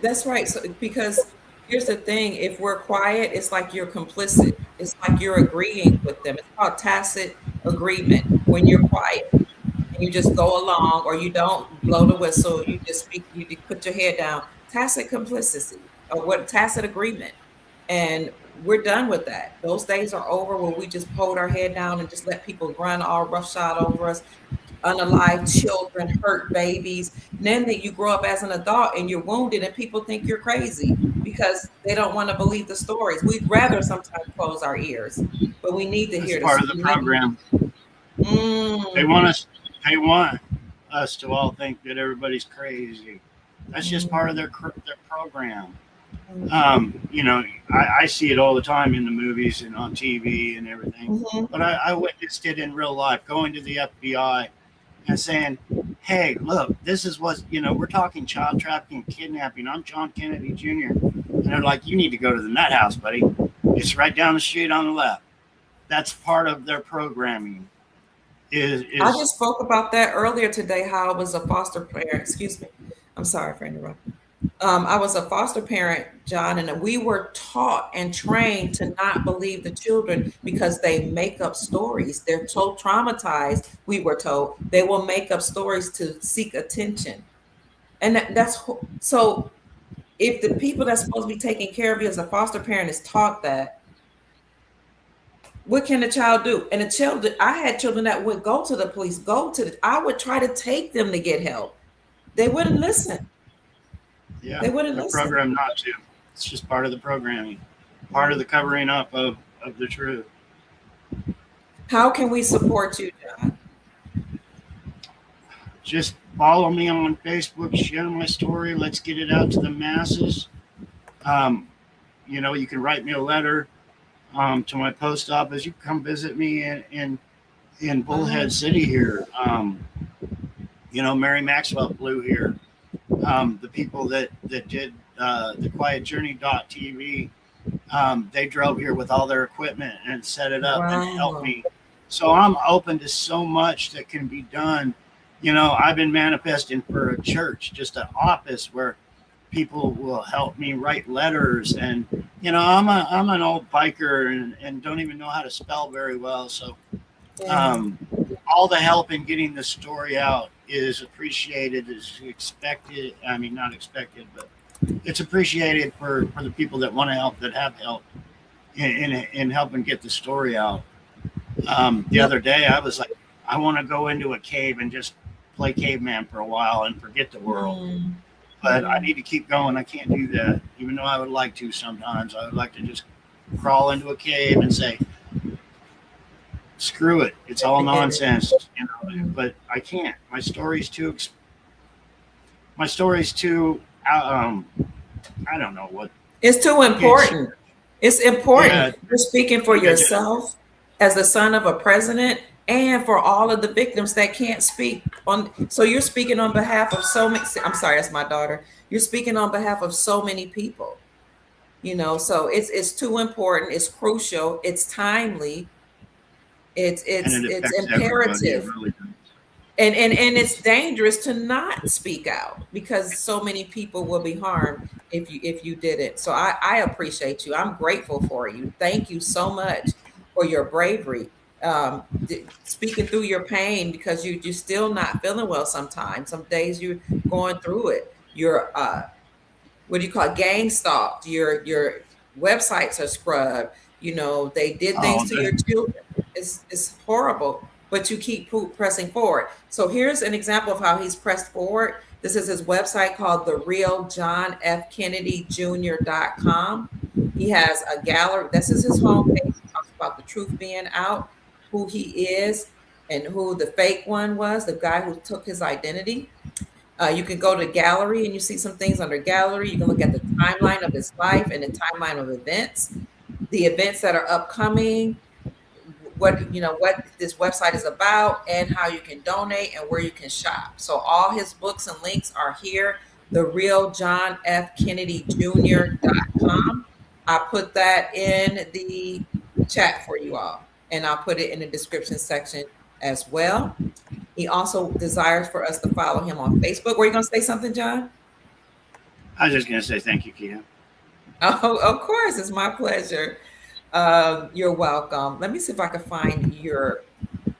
That's right. So, because here's the thing, if we're quiet, it's like you're complicit. It's like you're agreeing with them. It's called tacit agreement. When you're quiet and you just go along, or you don't blow the whistle, you just speak, you put your head down. Tacit complicity, or what, tacit agreement. And we're done with that. Those days are over where we just hold our head down and just let people run all roughshod over us, unalive children, hurt babies. And then that you grow up as an adult and you're wounded and people think you're crazy because they don't want to believe the stories. We'd rather sometimes close our ears, but we need to hear That's part of the program. They want us to all think that everybody's crazy. That's just part of their program. You know, I see it all the time in the movies and on TV and everything. But I witnessed it in real life, going to the FBI and saying, hey, look, this is what, you know, we're talking child trafficking, kidnapping. I'm John Kennedy Jr. And they're like, you need to go to the nut house, buddy. It's right down the street on the left. That's part of their programming. I just spoke about that earlier today, how I was a foster parent. Excuse me. I'm sorry for interrupting. I was a foster parent, John, and we were taught and trained to not believe the children because they make up stories. They're so traumatized, we were told. They will make up stories to seek attention. And that's so if the people that's supposed to be taking care of you as a foster parent is taught that, what can the child do? And the children, I had children that would go to the police, I would try to take them to get help. They wouldn't listen. Yeah, they wouldn't listen. Program not to. It's just part of the programming, part of the covering up of the truth. How can we support you, John? Just follow me on Facebook, share my story. Let's get it out to the masses. You know, you can write me a letter to my post office. You can come visit me in Bullhead City here. You know, Mary Maxwell flew here. The people that did the quietjourney.tv, they drove here with all their equipment and set it up and helped me. So I'm open to so much that can be done. You know, I've been manifesting for a church, just an office where people will help me write letters. And, you know, I'm an old biker and don't even know how to spell very well. So all the help in getting the story out is appreciated, is expected. I mean, not expected, but it's appreciated for the people that want to help, that have helped in helping get the story out. The other day, I was like, I want to go into a cave and just play caveman for a while and forget the world. But I need to keep going. I can't do that, even though I would like to sometimes. I would like to just crawl into a cave and say, screw it, it's all nonsense, you know. But I can't. My story's too I don't know what. It's too important. It's important. Yeah, You're speaking for yeah, yourself as the son of a president and for all of the victims that can't speak on. So you're speaking on behalf of so many. I'm sorry, that's my daughter. You're speaking on behalf of so many people. So it's too important. It's crucial. It's timely. It's and it's it it's affects everybody. It imperative. really does. And it's dangerous to not speak out because so many people will be harmed if you didn't. So I appreciate you. I'm grateful for you. Thank you so much for your bravery, speaking through your pain because you're still not feeling well sometimes. Some days you're going through it. You're what do you call it, gang stalked, your websites are scrubbed, they did things Oh, to your children. It's horrible, but you keep pressing forward. So here's an example of how he's pressed forward. This is his website called the real John F. Kennedy Jr.com. He has a gallery. This is his homepage. He talks about the truth being out, who he is, and who the fake one was, the guy who took his identity. You can go to gallery and you see some things under gallery. You can look at the timeline of his life and the timeline of events, the events that are upcoming, what this website is about, and how you can donate and where you can shop. So all his books and links are here. The real John F. Kennedy Jr.com. I put that in the chat for you all, and I'll put it in the description section as well. He also desires for us to follow him on Facebook. Were you going to say something, John? I was just going to say thank you, Kia. Oh, of course. It's my pleasure. You're welcome. Let me see if I can find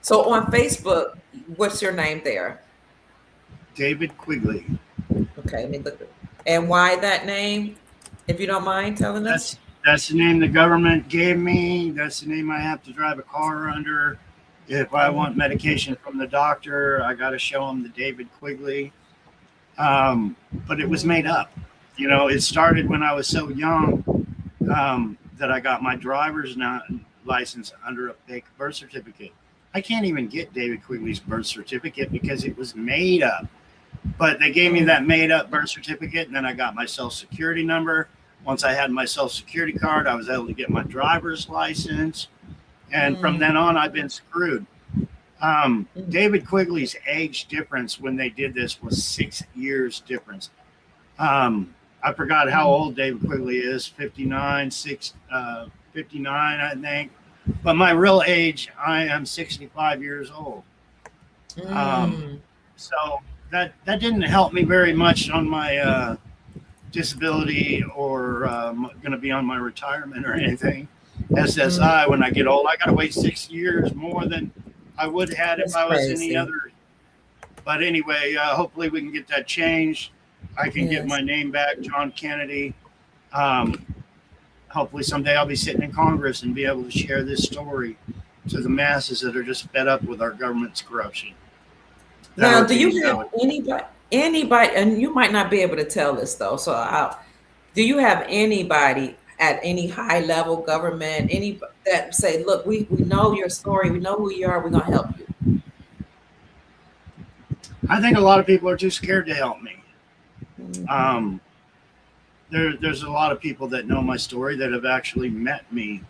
so on Facebook, what's your name there? David Quigley. Okay, let me look. And why that name, if you don't mind telling us? That's the name the government gave me. That's the name I have to drive a car under. If I want medication from the doctor, I got to show them the David Quigley. But it was made up. It started when I was so young that I got my driver's license under a fake birth certificate. I can't even get David Quigley's birth certificate because it was made up. But they gave me that made up birth certificate, and then I got my Social Security number. Once I had my Social Security card, I was able to get my driver's license. And from then on, I've been screwed. David Quigley's age difference when they did this was 6 years difference. I forgot how old David Quigley is, 59, 59, I think. But my real age, I am 65 years old. So that didn't help me very much on my disability or going to be on my retirement or anything. SSI, when I get old, I got to wait 6 years more than I would have if I was any other. But anyway, hopefully we can get that changed. I can get my name back, John Kennedy. Hopefully someday I'll be sitting in Congress and be able to share this story to the masses that are just fed up with our government's corruption. Now, do you have anybody, and you might not be able to tell this though, do you have anybody at any high level government, any that say, look, we know your story, we know who you are, we're going to help you? I think a lot of people are too scared to help me. There's a lot of people that know my story that have actually met me.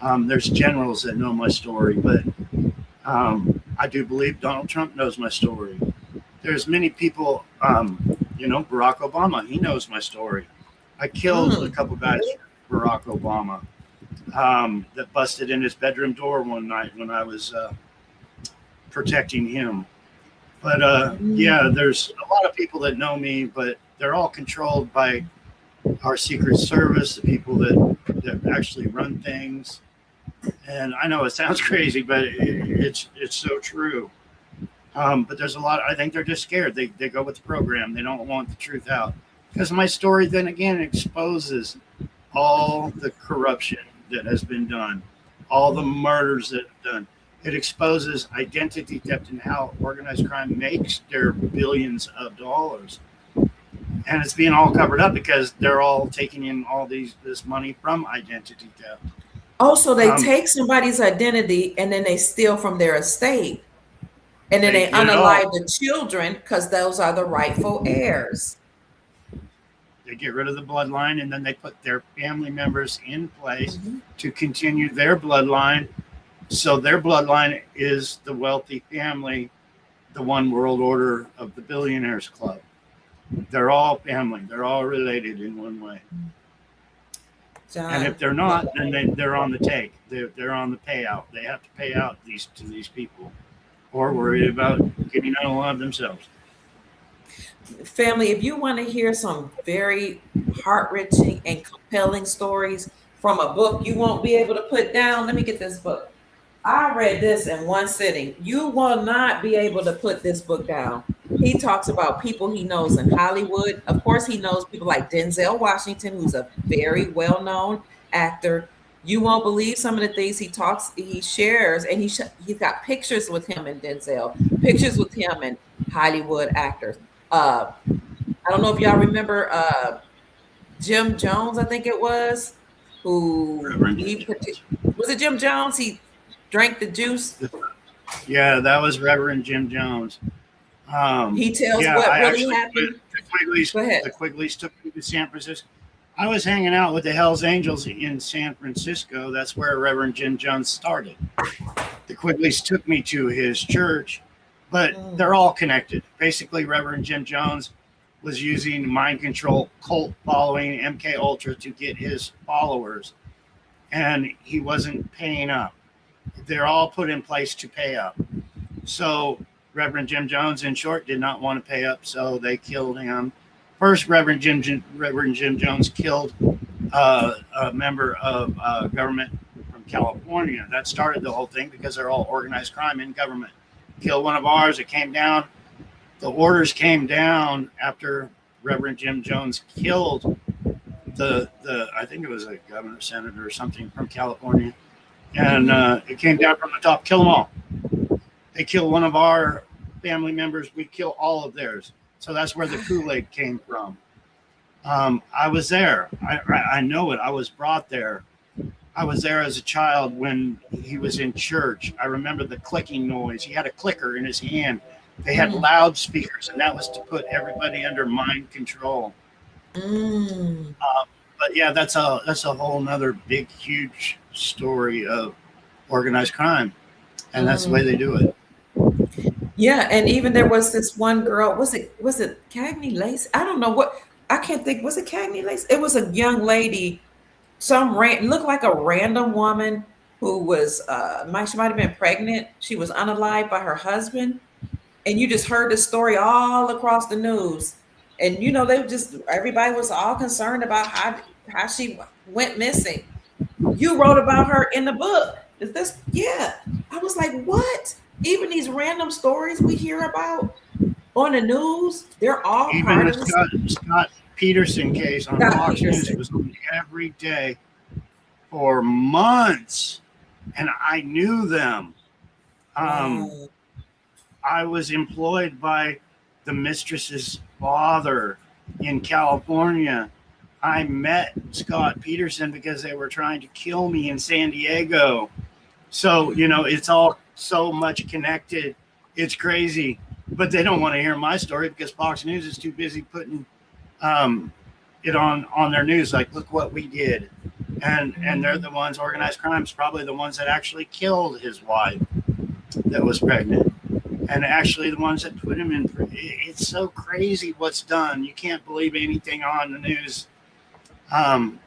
There's generals that know my story, but I do believe Donald Trump knows my story. There's many people, Barack Obama, he knows my story. I killed a couple guys for Barack Obama that busted in his bedroom door one night when I was protecting him. But there's a lot of people that know me, but they're all controlled by our Secret Service, the people that actually run things. And I know it sounds crazy, but it's so true. But there's a lot. I think they're just scared. They go with the program. They don't want the truth out. Because my story then again exposes all the corruption that has been done, all the murders that have done. It exposes identity theft and how organized crime makes their billions of dollars. And it's being all covered up because they're all taking in all this money from identity theft. Oh, so they take somebody's identity and then they steal from their estate. And then they unalive the children because those are the rightful heirs. They get rid of the bloodline, and then they put their family members in place Mhm. to continue their bloodline. So their bloodline is the wealthy family, the one world order of the billionaires club. They're all family. They're all related in one way. John, And if they're not, then they're on the take. They're on the payout. They have to pay out to these people, or worried about getting out of love themselves. family, if you want to hear some very heart-wrenching and compelling stories from a book you won't be able to put down, let me get this book. I read this in one sitting. You will not be able to put this book down. He talks about people he knows in Hollywood. Of course, he knows people like Denzel Washington, who's a very well-known actor. You won't believe some of the things he shares, and he's got pictures with him and Denzel, pictures with him and Hollywood actors. I don't know if y'all remember Jim Jones, I think it was, was it Jim Jones? He drank the juice. Yeah, that was Reverend Jim Jones. He tells what really happened. Go ahead. The Quigleys took me to San Francisco. I was hanging out with the Hells Angels in San Francisco. That's where Reverend Jim Jones started. The Quigleys took me to his church, but they're all connected. Basically, Reverend Jim Jones was using mind control, cult following, MK Ultra to get his followers, and he wasn't paying up. They're all put in place to pay up. So Reverend Jim Jones, in short, did not want to pay up, so they killed him. First, Reverend Jim Jones killed a member of government from California. That started the whole thing because they're all organized crime in government. Killed one of ours. It came down. The orders came down after Reverend Jim Jones killed the I think it was a governor, senator, or something from California. And it came down from the top. Kill them all. They kill one of our family members. We kill all of theirs. So that's where the Kool-Aid came from. I was there. I know it. I was brought there. I was there as a child when he was in church. I remember the clicking noise. He had a clicker in his hand. They had loudspeakers, and that was to put everybody under mind control. But yeah, that's a whole nother big, huge story of organized crime, and that's the way they do it. Yeah, and even there was this one girl. Was it Cagney Lace? I don't know what. I can't think. Was it Cagney Lace? It was a young lady. Looked like a random woman who was she might have been pregnant. She was unalived by her husband, and you just heard the story all across the news. And everybody was all concerned about how she went missing. You wrote about her in the book. Is this? Yeah. I was like, what? Even these random stories we hear about on the news, they're all even part of the Scott Peterson case on Fox News. It was on every day for months, and I knew them. I was employed by the mistress's father in California. I met Scott Peterson because they were trying to kill me in San Diego. So, it's all so much connected. It's crazy. But they don't want to hear my story because Fox News is too busy putting it on their news. Like, look what we did. And they're the ones, organized crime's probably the ones that actually killed his wife that was pregnant. And actually the ones that put him in. It's so crazy what's done. You can't believe anything on the news. And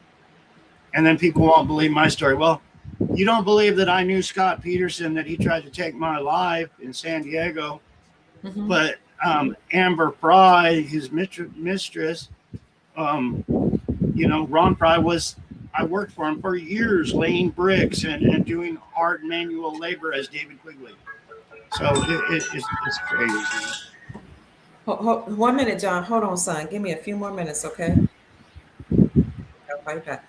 then people won't believe my story. Well, you don't believe that I knew Scott Peterson, that he tried to take my life in San Diego. But Amber Fry, his mistress, Ron Fry I worked for him for years, laying bricks and doing hard manual labor as David Quigley. So it's crazy. 1 minute, John. Hold on, son. Give me a few more minutes, okay? I'll fight back.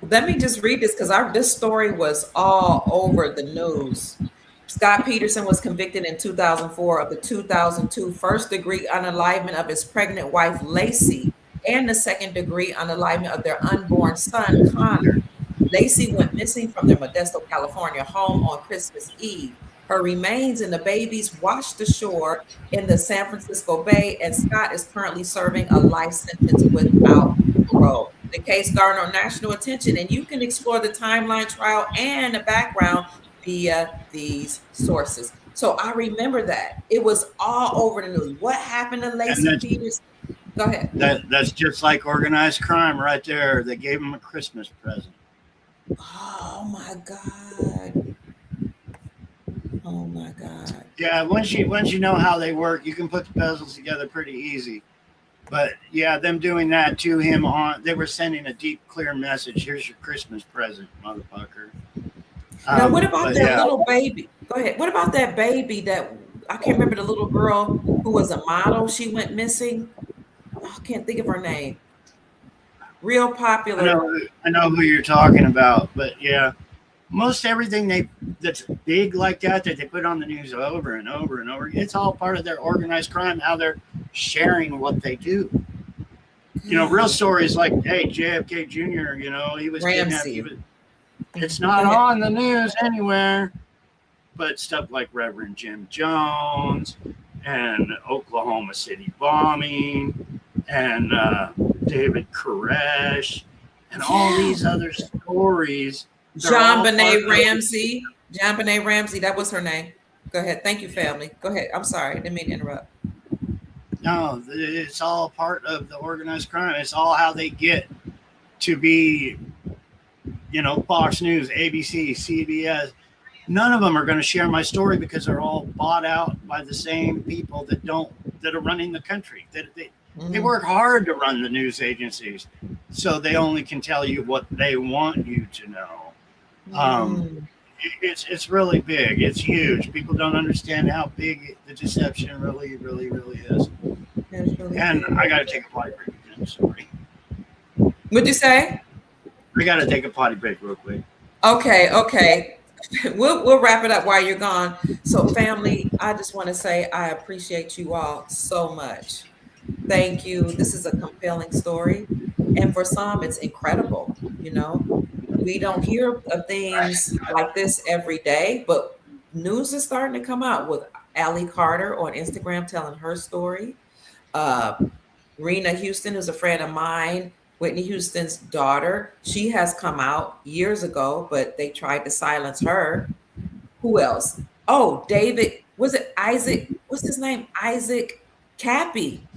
Let me just read this because this story was all over the news. Scott Peterson was convicted in 2004 of the 2002 first-degree unalivement of his pregnant wife, Lacey, and the second-degree unalivement of their unborn son, Connor. Lacey went missing from their Modesto, California home on Christmas Eve. Her remains and the babies washed ashore in the San Francisco Bay, and Scott is currently serving a life sentence without parole. The case garnered national attention, and you can explore the timeline, trial, and the background via these sources. So I remember that. It was all over the news. What happened to Lacey Peters? Go ahead. That's just like organized crime right there. They gave him a Christmas present. Oh my God. Oh my God. Yeah, once you know how they work, you can put the puzzles together pretty easy. But yeah, them doing that to him they were sending a deep, clear message. Here's your Christmas present, motherfucker. Now, what about that little baby? Go ahead. What about that baby that I can't remember, the little girl who was a model? She went missing. Oh, I can't think of her name. Real popular. I know who you're talking about, but yeah, most everything that's big like that they put on the news over and over and over. It's all part of their organized crime. How they're sharing what they do. You know, real stories like, hey, JFK Jr. You know, he was kidnapped. It's not on the news anywhere, but stuff like Reverend Jim Jones and Oklahoma City bombing and David Koresh and all these other stories. John Benet Ramsey. John Benet Ramsey, that was her name. Go ahead. Thank you, family. Go ahead. I'm sorry. I didn't mean to interrupt. No, it's all part of the organized crime. It's all how they get to be, you know, Fox News, ABC, CBS. None of them are going to share my story because they're all bought out by the same people that are running the country. They work hard to run the news agencies, so they only can tell you what they want you to know. It's really big. It's huge. People don't understand how big the deception really, really, really is. And I got to take a potty break again. Sorry. What'd you say? We got to take a potty break real quick. Okay. We'll wrap it up while you're gone. So, family, I just want to say I appreciate you all so much. Thank you. This is a compelling story, and for some, it's incredible. You know, we don't hear of things like this every day, but news is starting to come out with Allie Carter on Instagram telling her story. Rena Houston is a friend of mine. Whitney Houston's daughter, she has come out years ago, but they tried to silence her. Who else? Oh, David, was it Isaac? What's his name? Isaac Cappy.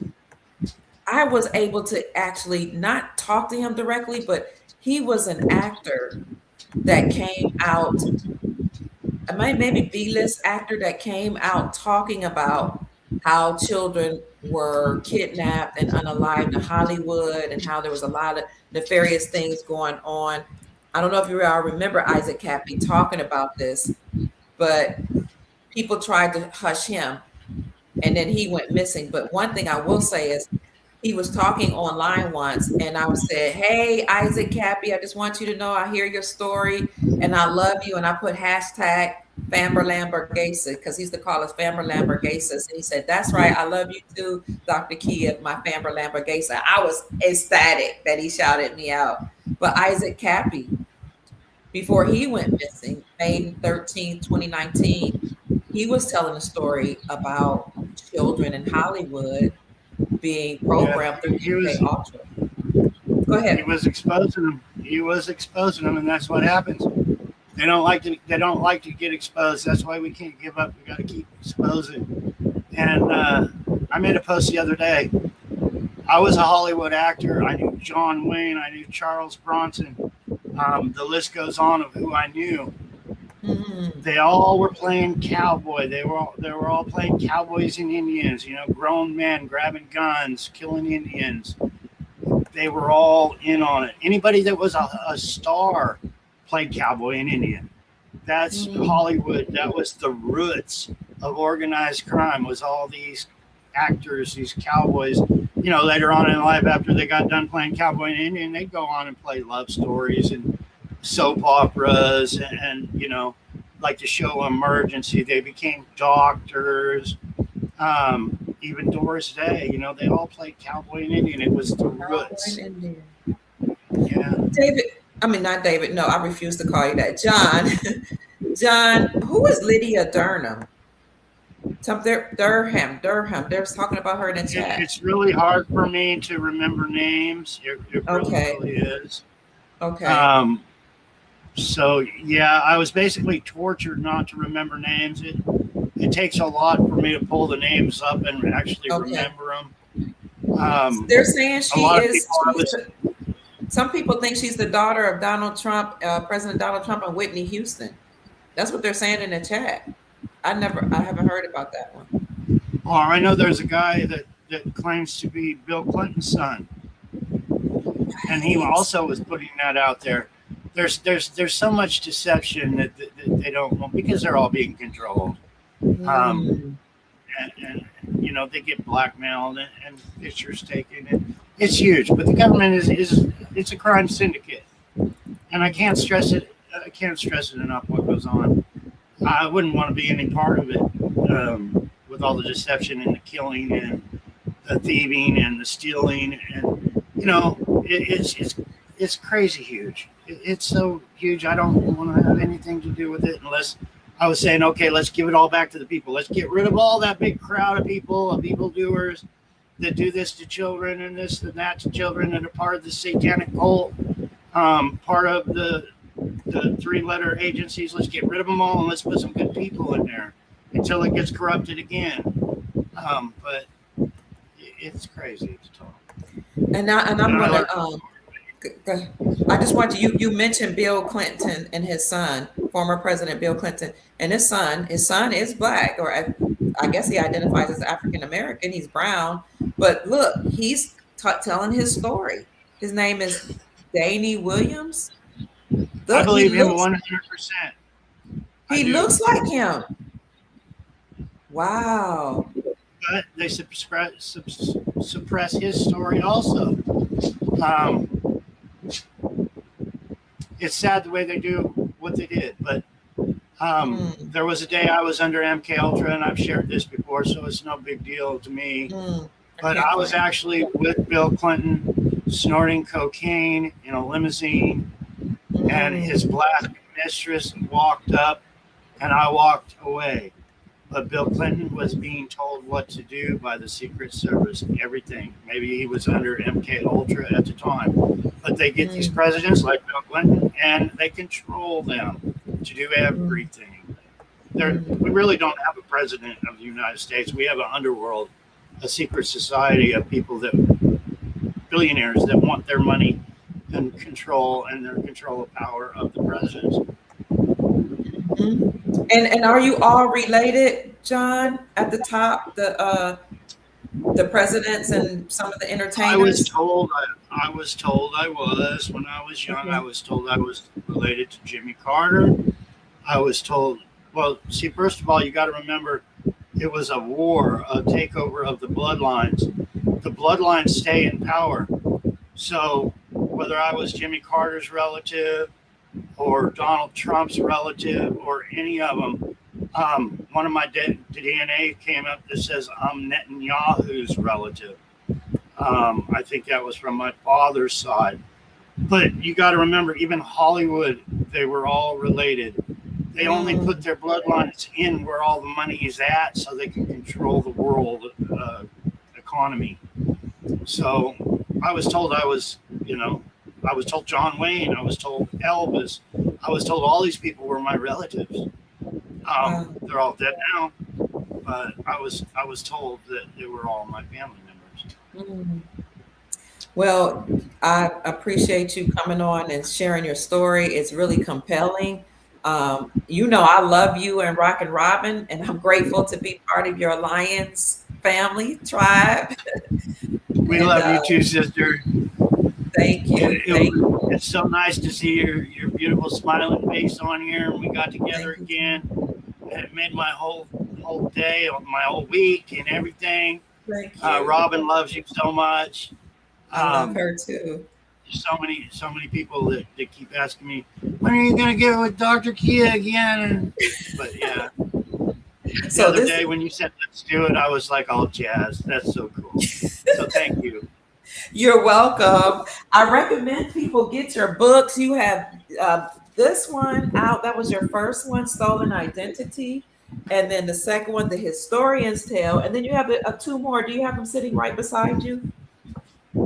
I was able to actually not talk to him directly, but he was an actor that came out, maybe B-list actor that came out talking about how children were kidnapped and unalived in Hollywood and how there was a lot of nefarious things going on. I don't know if you all remember Isaac Cappy talking about this, but people tried to hush him and then he went missing. But one thing I will say is he was talking online once and I said, hey, Isaac Cappy, I just want you to know I hear your story and I love you. And I put hashtag Famber Lambergasis because he used to call us Famber Lambergasis. And he said, that's right. I love you too, Dr. Kia, my Famber Lambergasis. I was ecstatic that he shouted me out. But Isaac Cappy, before he went missing, May 13, 2019, he was telling a story about children in Hollywood being programmed through UK Ultra. Go ahead. He was exposing them, and that's what happens. They don't like to get exposed. That's why we can't give up. We got to keep exposing. And I made a post the other day. I was a Hollywood actor. I knew John Wayne. I knew Charles Bronson. The list goes on of who I knew. Mm-hmm. They all were playing cowboy. They were all playing cowboys and Indians. You know, grown men grabbing guns, killing Indians. They were all in on it. Anybody that was a star played cowboy and Indian. That's Hollywood. That was the roots of organized crime. Was all these actors, these cowboys. You know, later on in life, after they got done playing cowboy and Indian, they'd go on and play love stories and soap operas and you know, like the show Emergency. They became doctors. Even Doris Day, you know, they all played cowboy and Indian. It was the roots. Yeah. David, I mean, not David. No, I refuse to call you that. John, John, who is Lydia Durham? Durham. They're talking about her in the chat. It's really hard for me to remember names. It Okay. really is. Okay. So yeah, I was basically tortured not to remember names. It takes a lot for me to pull the names up and actually remember them. They're saying she is. People some people think she's the daughter of Donald Trump, President Donald Trump, and Whitney Houston. That's what they're saying in the chat. I haven't heard about that one. Oh, I know there's a guy that claims to be Bill Clinton's son, and he also was putting that out there. There's so much deception that they don't want because they're all being controlled. And you know, they get blackmailed and pictures taken, and it's huge. But the government is it's a crime syndicate, and I can't stress it enough what goes on. I wouldn't want to be any part of it, with all the deception and the killing and the thieving and the stealing, and you know, it's crazy huge. It's so huge. I don't want to have anything to do with it unless I was saying, okay, let's give it all back to the people. Let's get rid of all that big crowd of evildoers that do this to children and this and that to children and are part of the satanic cult, part of the 3-letter agencies. Let's get rid of them all and let's put some good people in there until it gets corrupted again. But it's crazy to talk. And I'm gonna I just want you mentioned Bill Clinton and his son, former President Bill Clinton, and his son is black, or I guess he identifies as African American. He's brown, but look, he's telling his story. His name is Danny Williams. Look, I believe him 100%. He looks like him. Wow. But they suppress his story also. It's sad the way they do what they did, but there was a day I was under MK Ultra, and I've shared this before, so it's no big deal to me. But I was actually with Bill Clinton snorting cocaine in a limousine, and his black mistress walked up, and I walked away. But Bill Clinton was being told what to do by the Secret Service, everything. Maybe he was under MK Ultra at the time. But they get these presidents like Bill Clinton, and they control them to do everything. We really don't have a president of the United States. We have an underworld, a secret society of people billionaires that want their money and control, and their control of power of the presidents. And are you all related, John? At the top, the presidents and some of the entertainers. I was told I was when I was young. I was told I was related to Jimmy Carter. I was told. Well, see, first of all, you got to remember, it was a war, a takeover of the bloodlines. The bloodlines stay in power. So whether I was Jimmy Carter's relative or Donald Trump's relative or any of them, one of my DNA came up that says I'm Netanyahu's relative. I think that was from my father's side. But you got to remember, even Hollywood, they were all related. They only put their bloodlines in where all the money is at so they can control the world economy. So I was told I was told John Wayne, I was told Elvis, I was told all these people were my relatives. They're all dead now, but I was told that they were all my family members. Well, I appreciate you coming on and sharing your story. It's really compelling. I love you and Rockin' Robin, and I'm grateful to be part of your Alliance family tribe. We love you too, sister. Thank you. It's so nice to see your beautiful smiling face on here, and we got together again. And it made my whole day, my whole week, and everything. Thank you. Robin loves you so much. I love her too. So many people that keep asking me, when are you gonna get with Dr. Kia again? But yeah. The other day when you said let's do it, I was like all jazzed. That's so cool. So thank you. You're welcome. I recommend people get your books. You have this one out. That was your first one, Stolen Identity. And then the second one, The Historian's Tale. And then you have two more. Do you have them sitting right beside you?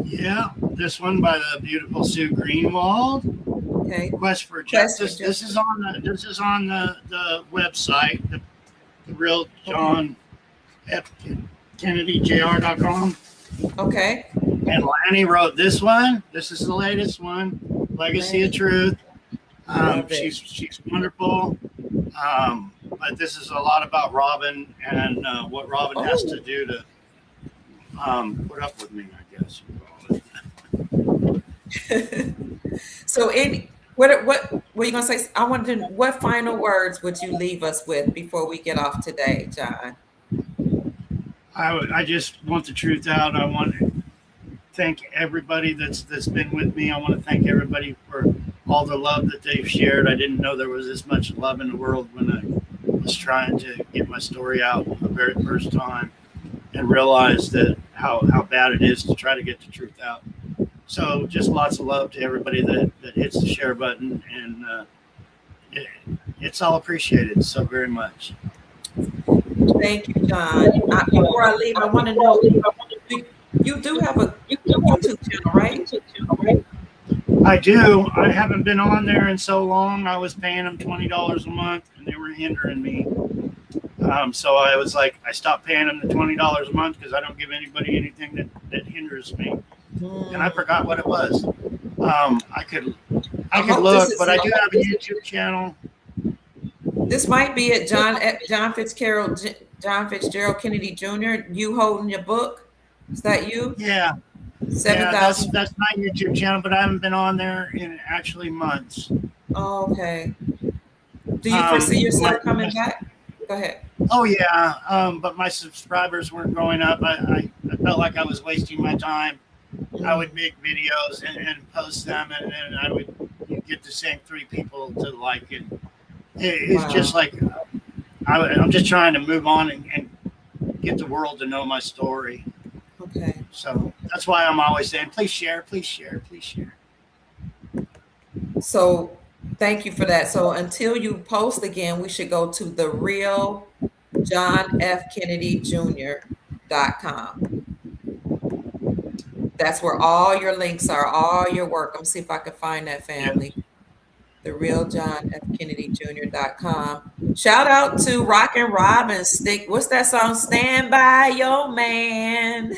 Yeah, this one by the beautiful Sue Greenwald. Okay. Quest for Justice. This is on the website, the real John F. Kennedy Jr.com. Okay. And Lanny wrote this one. This is the latest one, Legacy of Truth. She's wonderful. But this is a lot about Robin and what Robin has to do to put up with me, I guess you call it. So, what were you gonna say? I wanted to know, what final words would you leave us with before we get off today, John? I just want the truth out. I want to thank everybody that's been with me. I want to thank everybody for all the love that they've shared. I didn't know there was this much love in the world when I was trying to get my story out the very first time, and realized that how bad it is to try to get the truth out. So just lots of love to everybody that hits the share button, and it's all appreciated so very much. Thank you, John. Before I leave, I want to know, you do have a YouTube channel, right? I do. I haven't been on there in so long. I was paying them $20 a month, and they were hindering me. So I was like, I stopped paying them the $20 a month because I don't give anybody anything that hinders me. And I forgot what it was. I could look, but I do have a YouTube channel. This might be it, John Fitzgerald Kennedy Jr. You holding your book? Is that you? Yeah. 7,000. That's my YouTube channel, but I haven't been on there in actually months. Oh, okay. Do you foresee yourself coming back? Go ahead. Oh yeah, but my subscribers weren't going up. I felt like I was wasting my time. I would make videos and post them, and I would get the same 3 people to like it. It's just like I'm just trying to move on and get the world to know my story. Okay. So that's why I'm always saying, please share, please share, please share. So thank you for that. So until you post again, we should go to the real John F. Kennedy Jr.com. That's where all your links are, all your work. Let me see if I can find that, family. The real John F. Kennedy Jr.com. Shout out to Rockin' Robin Stick. What's that song? Stand by your man.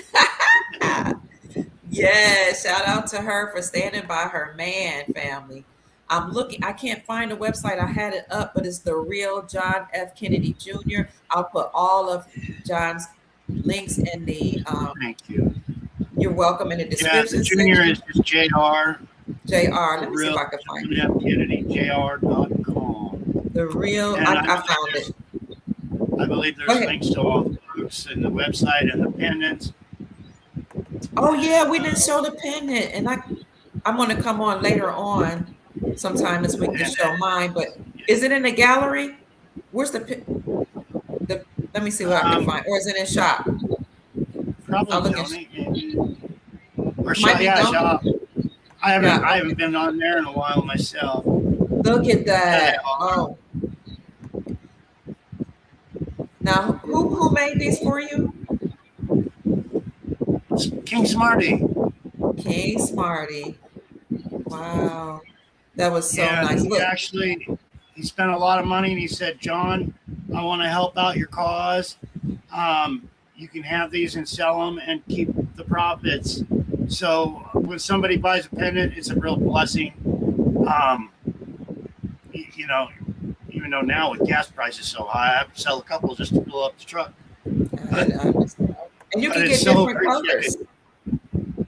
Yeah, shout out to her for standing by her man, family. I'm looking, I can't find the website. I had it up, but it's the real John F. Kennedy Jr. I'll put all of John's links in the thank you. You're welcome in the description. Yeah, the junior is JR. JR. Let me see if I can find it. KennedyJR.com. The real, I found it. I believe there's links to all the books and the website and the pendants. Oh yeah, we didn't show the pendant, and I'm going to come on later on sometime this week to show mine. But is it in the gallery? Where's the let me see what I can find, or is it in shop? Probably or shop. Yeah, shop. I haven't been on there in a while myself. Look at that. Oh. Now, who made these for you? King Smarty. King Smarty. Wow. That was so nice. Look. He spent a lot of money, and he said, John, I want to help out your cause. You can have these and sell them and keep the profits. So when somebody buys a pendant, it's a real blessing. You know, even though now with gas prices so high, I have to sell a couple just to fill up the truck. And you can get different colors.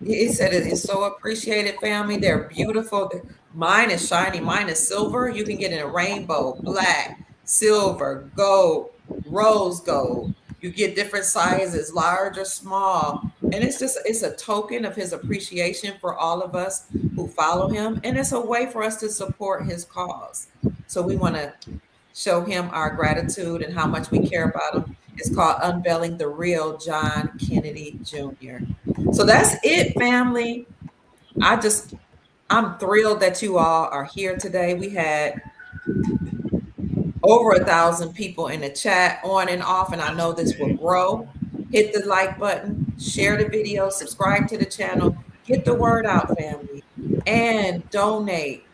He said it is so appreciated, family. They're beautiful. Mine is shiny. Mine is silver. You can get in a rainbow, black, silver, gold, rose gold. You get different sizes, large or small. And it's a token of his appreciation for all of us who follow him. And it's a way for us to support his cause. So we want to show him our gratitude and how much we care about him. It's called Unveiling the Real John Kennedy Jr. So that's it, family. I'm thrilled that you all are here today. We had over 1,000 people in the chat on and off, and I know this will grow. Hit the like button, share the video, subscribe to the channel, get the word out, family, and donate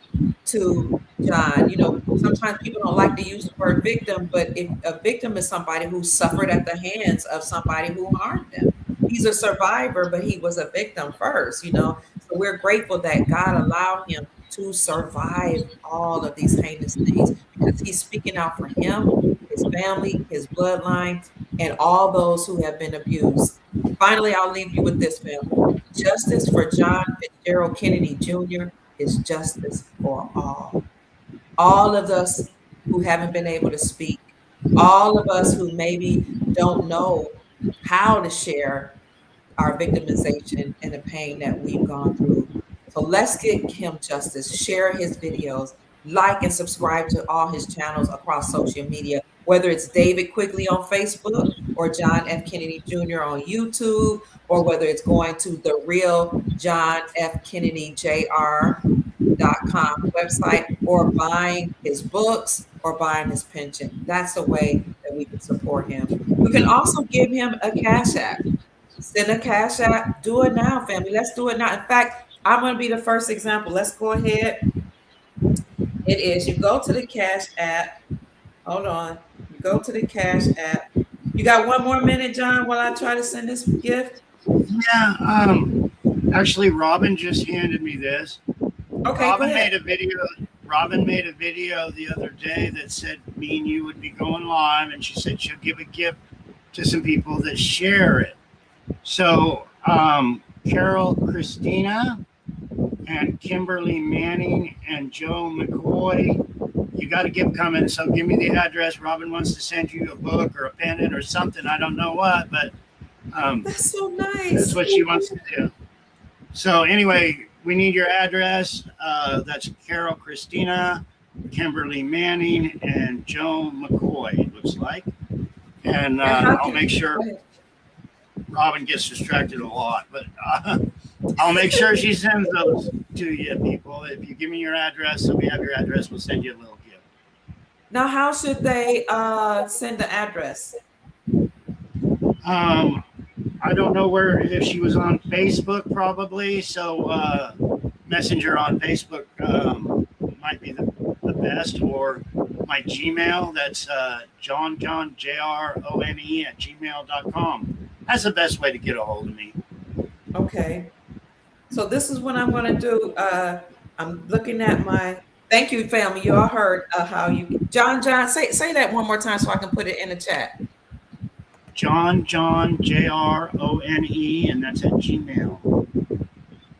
to John. You know, sometimes people don't like to use the word victim, but if a victim is somebody who suffered at the hands of somebody who harmed them. He's a survivor, but he was a victim first, you know. So we're grateful that God allowed him to survive all of these heinous things because he's speaking out for him, his family, his bloodline, and all those who have been abused. Finally, I'll leave you with this, family. Justice for John Fitzgerald Kennedy Jr. is justice for all. All of us who haven't been able to speak, all of us who maybe don't know how to share our victimization and the pain that we've gone through. So let's get him justice. Share his videos, like and subscribe to all his channels across social media, whether it's David Quigley on Facebook or John F. Kennedy Jr. on YouTube, or whether it's going to the real John F. Kennedy Jr.com website, or buying his books or buying his pension. That's the way that we can support him. We can also give him a Cash App. Send a Cash App. Do it now, family. Let's do it now. In fact, I'm going to be the first example. Let's go ahead. It is. You go to the Cash App. Hold on. You go to the Cash App. You got 1 more minute, John, while I try to send this gift? Yeah. Actually, Robin just handed me this. Okay, Robin go ahead. Robin made a video the other day that said me and you would be going live, and she said she'll give a gift to some people that share it. So Carol Christina and Kimberly Manning and Joe McCoy, you got a gift coming. So give me the address. Robin wants to send you a book or a pennant or something. I don't know what, but That's so nice. that's what she wants to do. So anyway, we need your address. That's Carol Christina, Kimberly Manning, and Joe McCoy, it looks like. And I'll make sure Robin gets distracted a lot, but I'll make sure she sends those to you, people. If you give me your address, so we have your address, we'll send you a little gift. Now, how should they send the address? I don't know if she was on Facebook, probably. So Messenger on Facebook might be the best, or my Gmail. That's John John JRONE at gmail.com. That's the best way to get a hold of me. Okay. So this is what I'm going to do. I'm looking at my. Thank you, family. You all heard how you. John say that one more time so I can put it in the chat. John John JRONE, and that's at Gmail.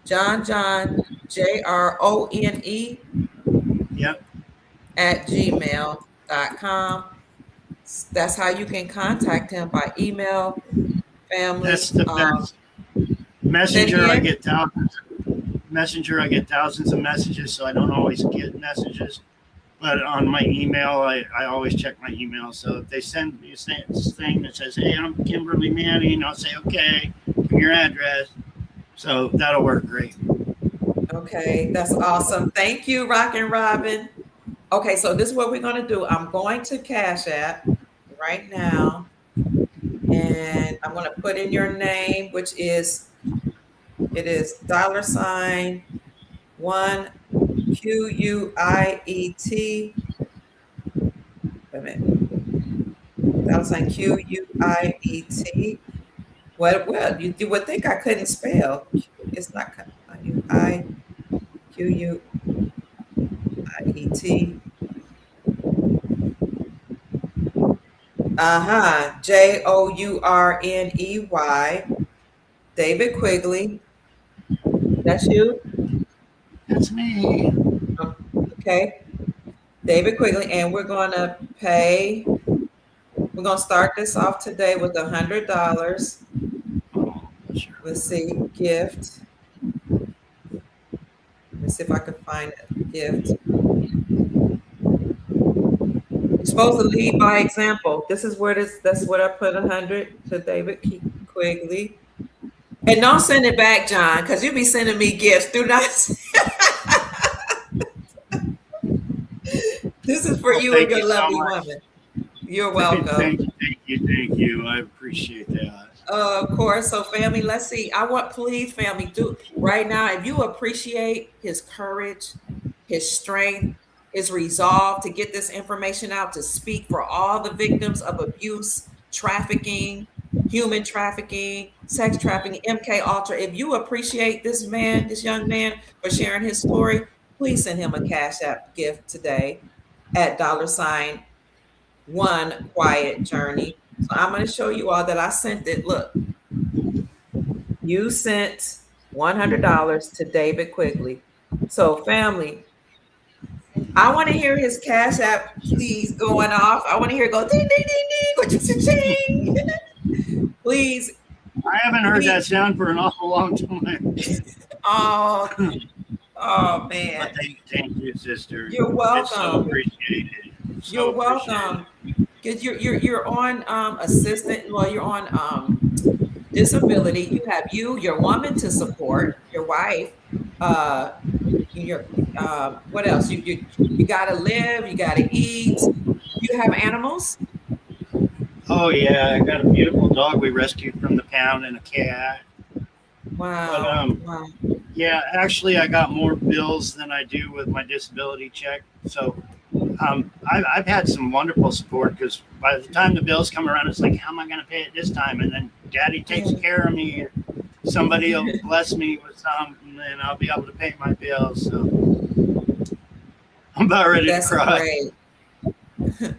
John JRONE Yep. at gmail.com. That's how you can contact him by email, family. That's the best. Messenger, I get thousands of messages, so I don't always get messages. But on my email, I always check my email. So if they send me this thing that says, "Hey, I'm Kimberly Manning," I'll say, "Okay, give me your address." So that'll work great. Okay, that's awesome. Thank you, Rockin' Robin. Okay, so this is what we're going to do. I'm going to Cash App right now, and I'm going to put in your name, which is, it is $1 QUIET. Wait a minute. $1 QUIET. Well, you would think I couldn't spell. It's not QUIET. JOURNEY. David Quigley. That's you? That's me. Okay. David Quigley, and we're going to pay. We're going to start this off today with $100. Oh, sure. Let's see, gift. Let's see if I can find a gift. You're supposed to lead by example. This is where that's what I put 100 to David Quigley. And don't send it back, John, because you be sending me gifts. Do not. This is for Well, you and thank your you so lovely much. woman. You're welcome. Thank you. I appreciate that. Of course. So, family, let's see. Please, family, do right now. If you appreciate his courage, his strength, his resolve to get this information out, to speak for all the victims of abuse, trafficking, human trafficking, sex trafficking, MK Ultra. If you appreciate this man, this young man, for sharing his story, please send him a Cash App gift today at $1 Quiet Journey. So I'm going to show you all that I sent it. Look, you sent $100 to David Quigley. So, family, I want to hear his Cash App, please, going off. I want to hear it go ding, ding, ding, ding, ching. Please. I haven't heard that sound for an awful long time. Oh, man. But thank you, sister. You're welcome. It's so appreciated. You're welcome. Because you're on assistant. Well, you're on disability. You have your woman to support, your wife. Your what else? You gotta live. You gotta eat. You have animals. Oh yeah, I got a beautiful dog we rescued from the pound and a cat. Wow. But, Wow. Yeah, actually, I got more bills than I do with my disability check. So I've had some wonderful support because by the time the bills come around, it's like, how am I going to pay it this time? And then Daddy takes care of me. Somebody will bless me with something, and I'll be able to pay my bills. So I'm about ready to cry. Great.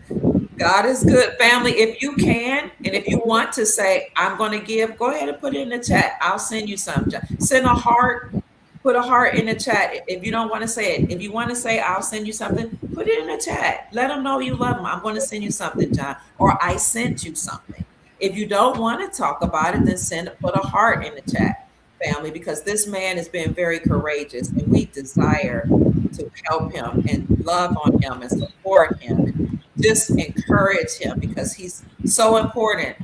God is good, family. If you can, and if you want to say, I'm going to give, go ahead and put it in the chat. I'll send you some. Send a heart. Put a heart in the chat. If you don't want to say it, if you want to say, I'll send you something, put it in the chat. Let them know you love them. I'm going to send you something, John, or I sent you something. If you don't want to talk about it, then put a heart in the chat, family, because this man has been very courageous, and we desire to help him and love on him and support him and just encourage him, because he's so important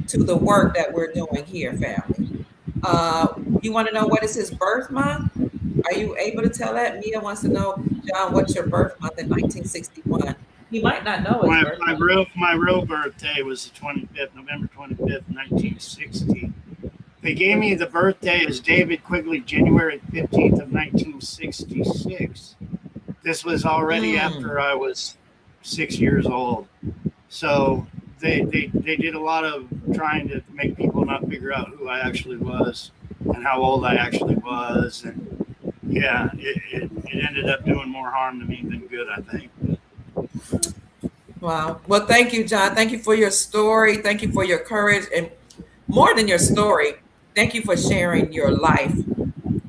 to the work that we're doing here, family. You want to know what is his birth month? Are you able to tell that? Mia wants to know, John, what's your birth month in 1961? He might not know his birth month. My real birthday was the 25th, November 25th, 1960. They gave me the birthday as David Quigley, January 15th of 1966. This was already after I was 6 years old. So they did a lot of trying to make people not figure out who I actually was and how old I actually was. And yeah, it ended up doing more harm to me than good, I think. Wow. Well, thank you, John. Thank you for your story. Thank you for your courage. And more than your story, thank you for sharing your life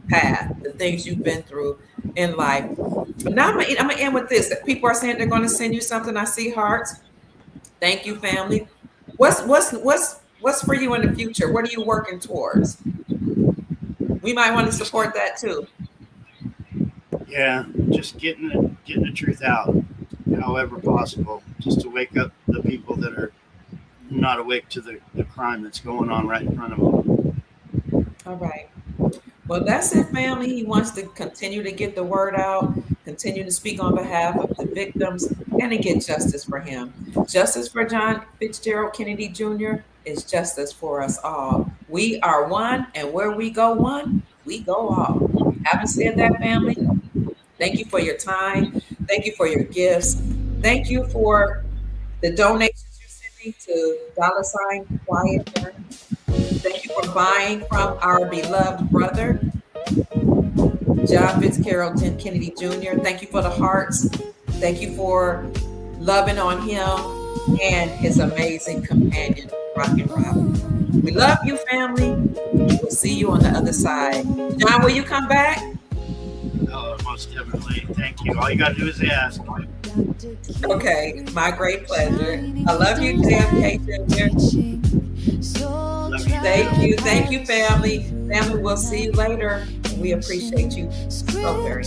path, the things you've been through in life. But now I'm gonna end with this. People are saying they're going to send you something. I see hearts. Thank you, family. What's for you in the future? What are you working towards? We might want to support that too. Yeah, just getting the truth out, however possible, just to wake up the people that are not awake to the crime that's going on right in front of them. All right. Well, that's it, family. He wants to continue to get the word out, continue to speak on behalf of the victims, and to get justice for him. Justice for John Fitzgerald Kennedy Jr. is justice for us all. We are one, and where we go one, we go all. Having said that, family, thank you for your time. Thank you for your gifts. Thank you for the donations you're sending to $Quiet Journey. Thank you for buying from our beloved brother, John Fitzgerald Kennedy Jr. Thank you for the hearts. Thank you for loving on him and his amazing companion, Rockin' Robin. We love you, family. We'll see you on the other side. John, will you come back? Oh, most definitely. Thank you. All you got to do is ask. Okay, my great pleasure. I love you, JFK Jr. Thank you, family. Family, we'll see you later. We appreciate you so very much.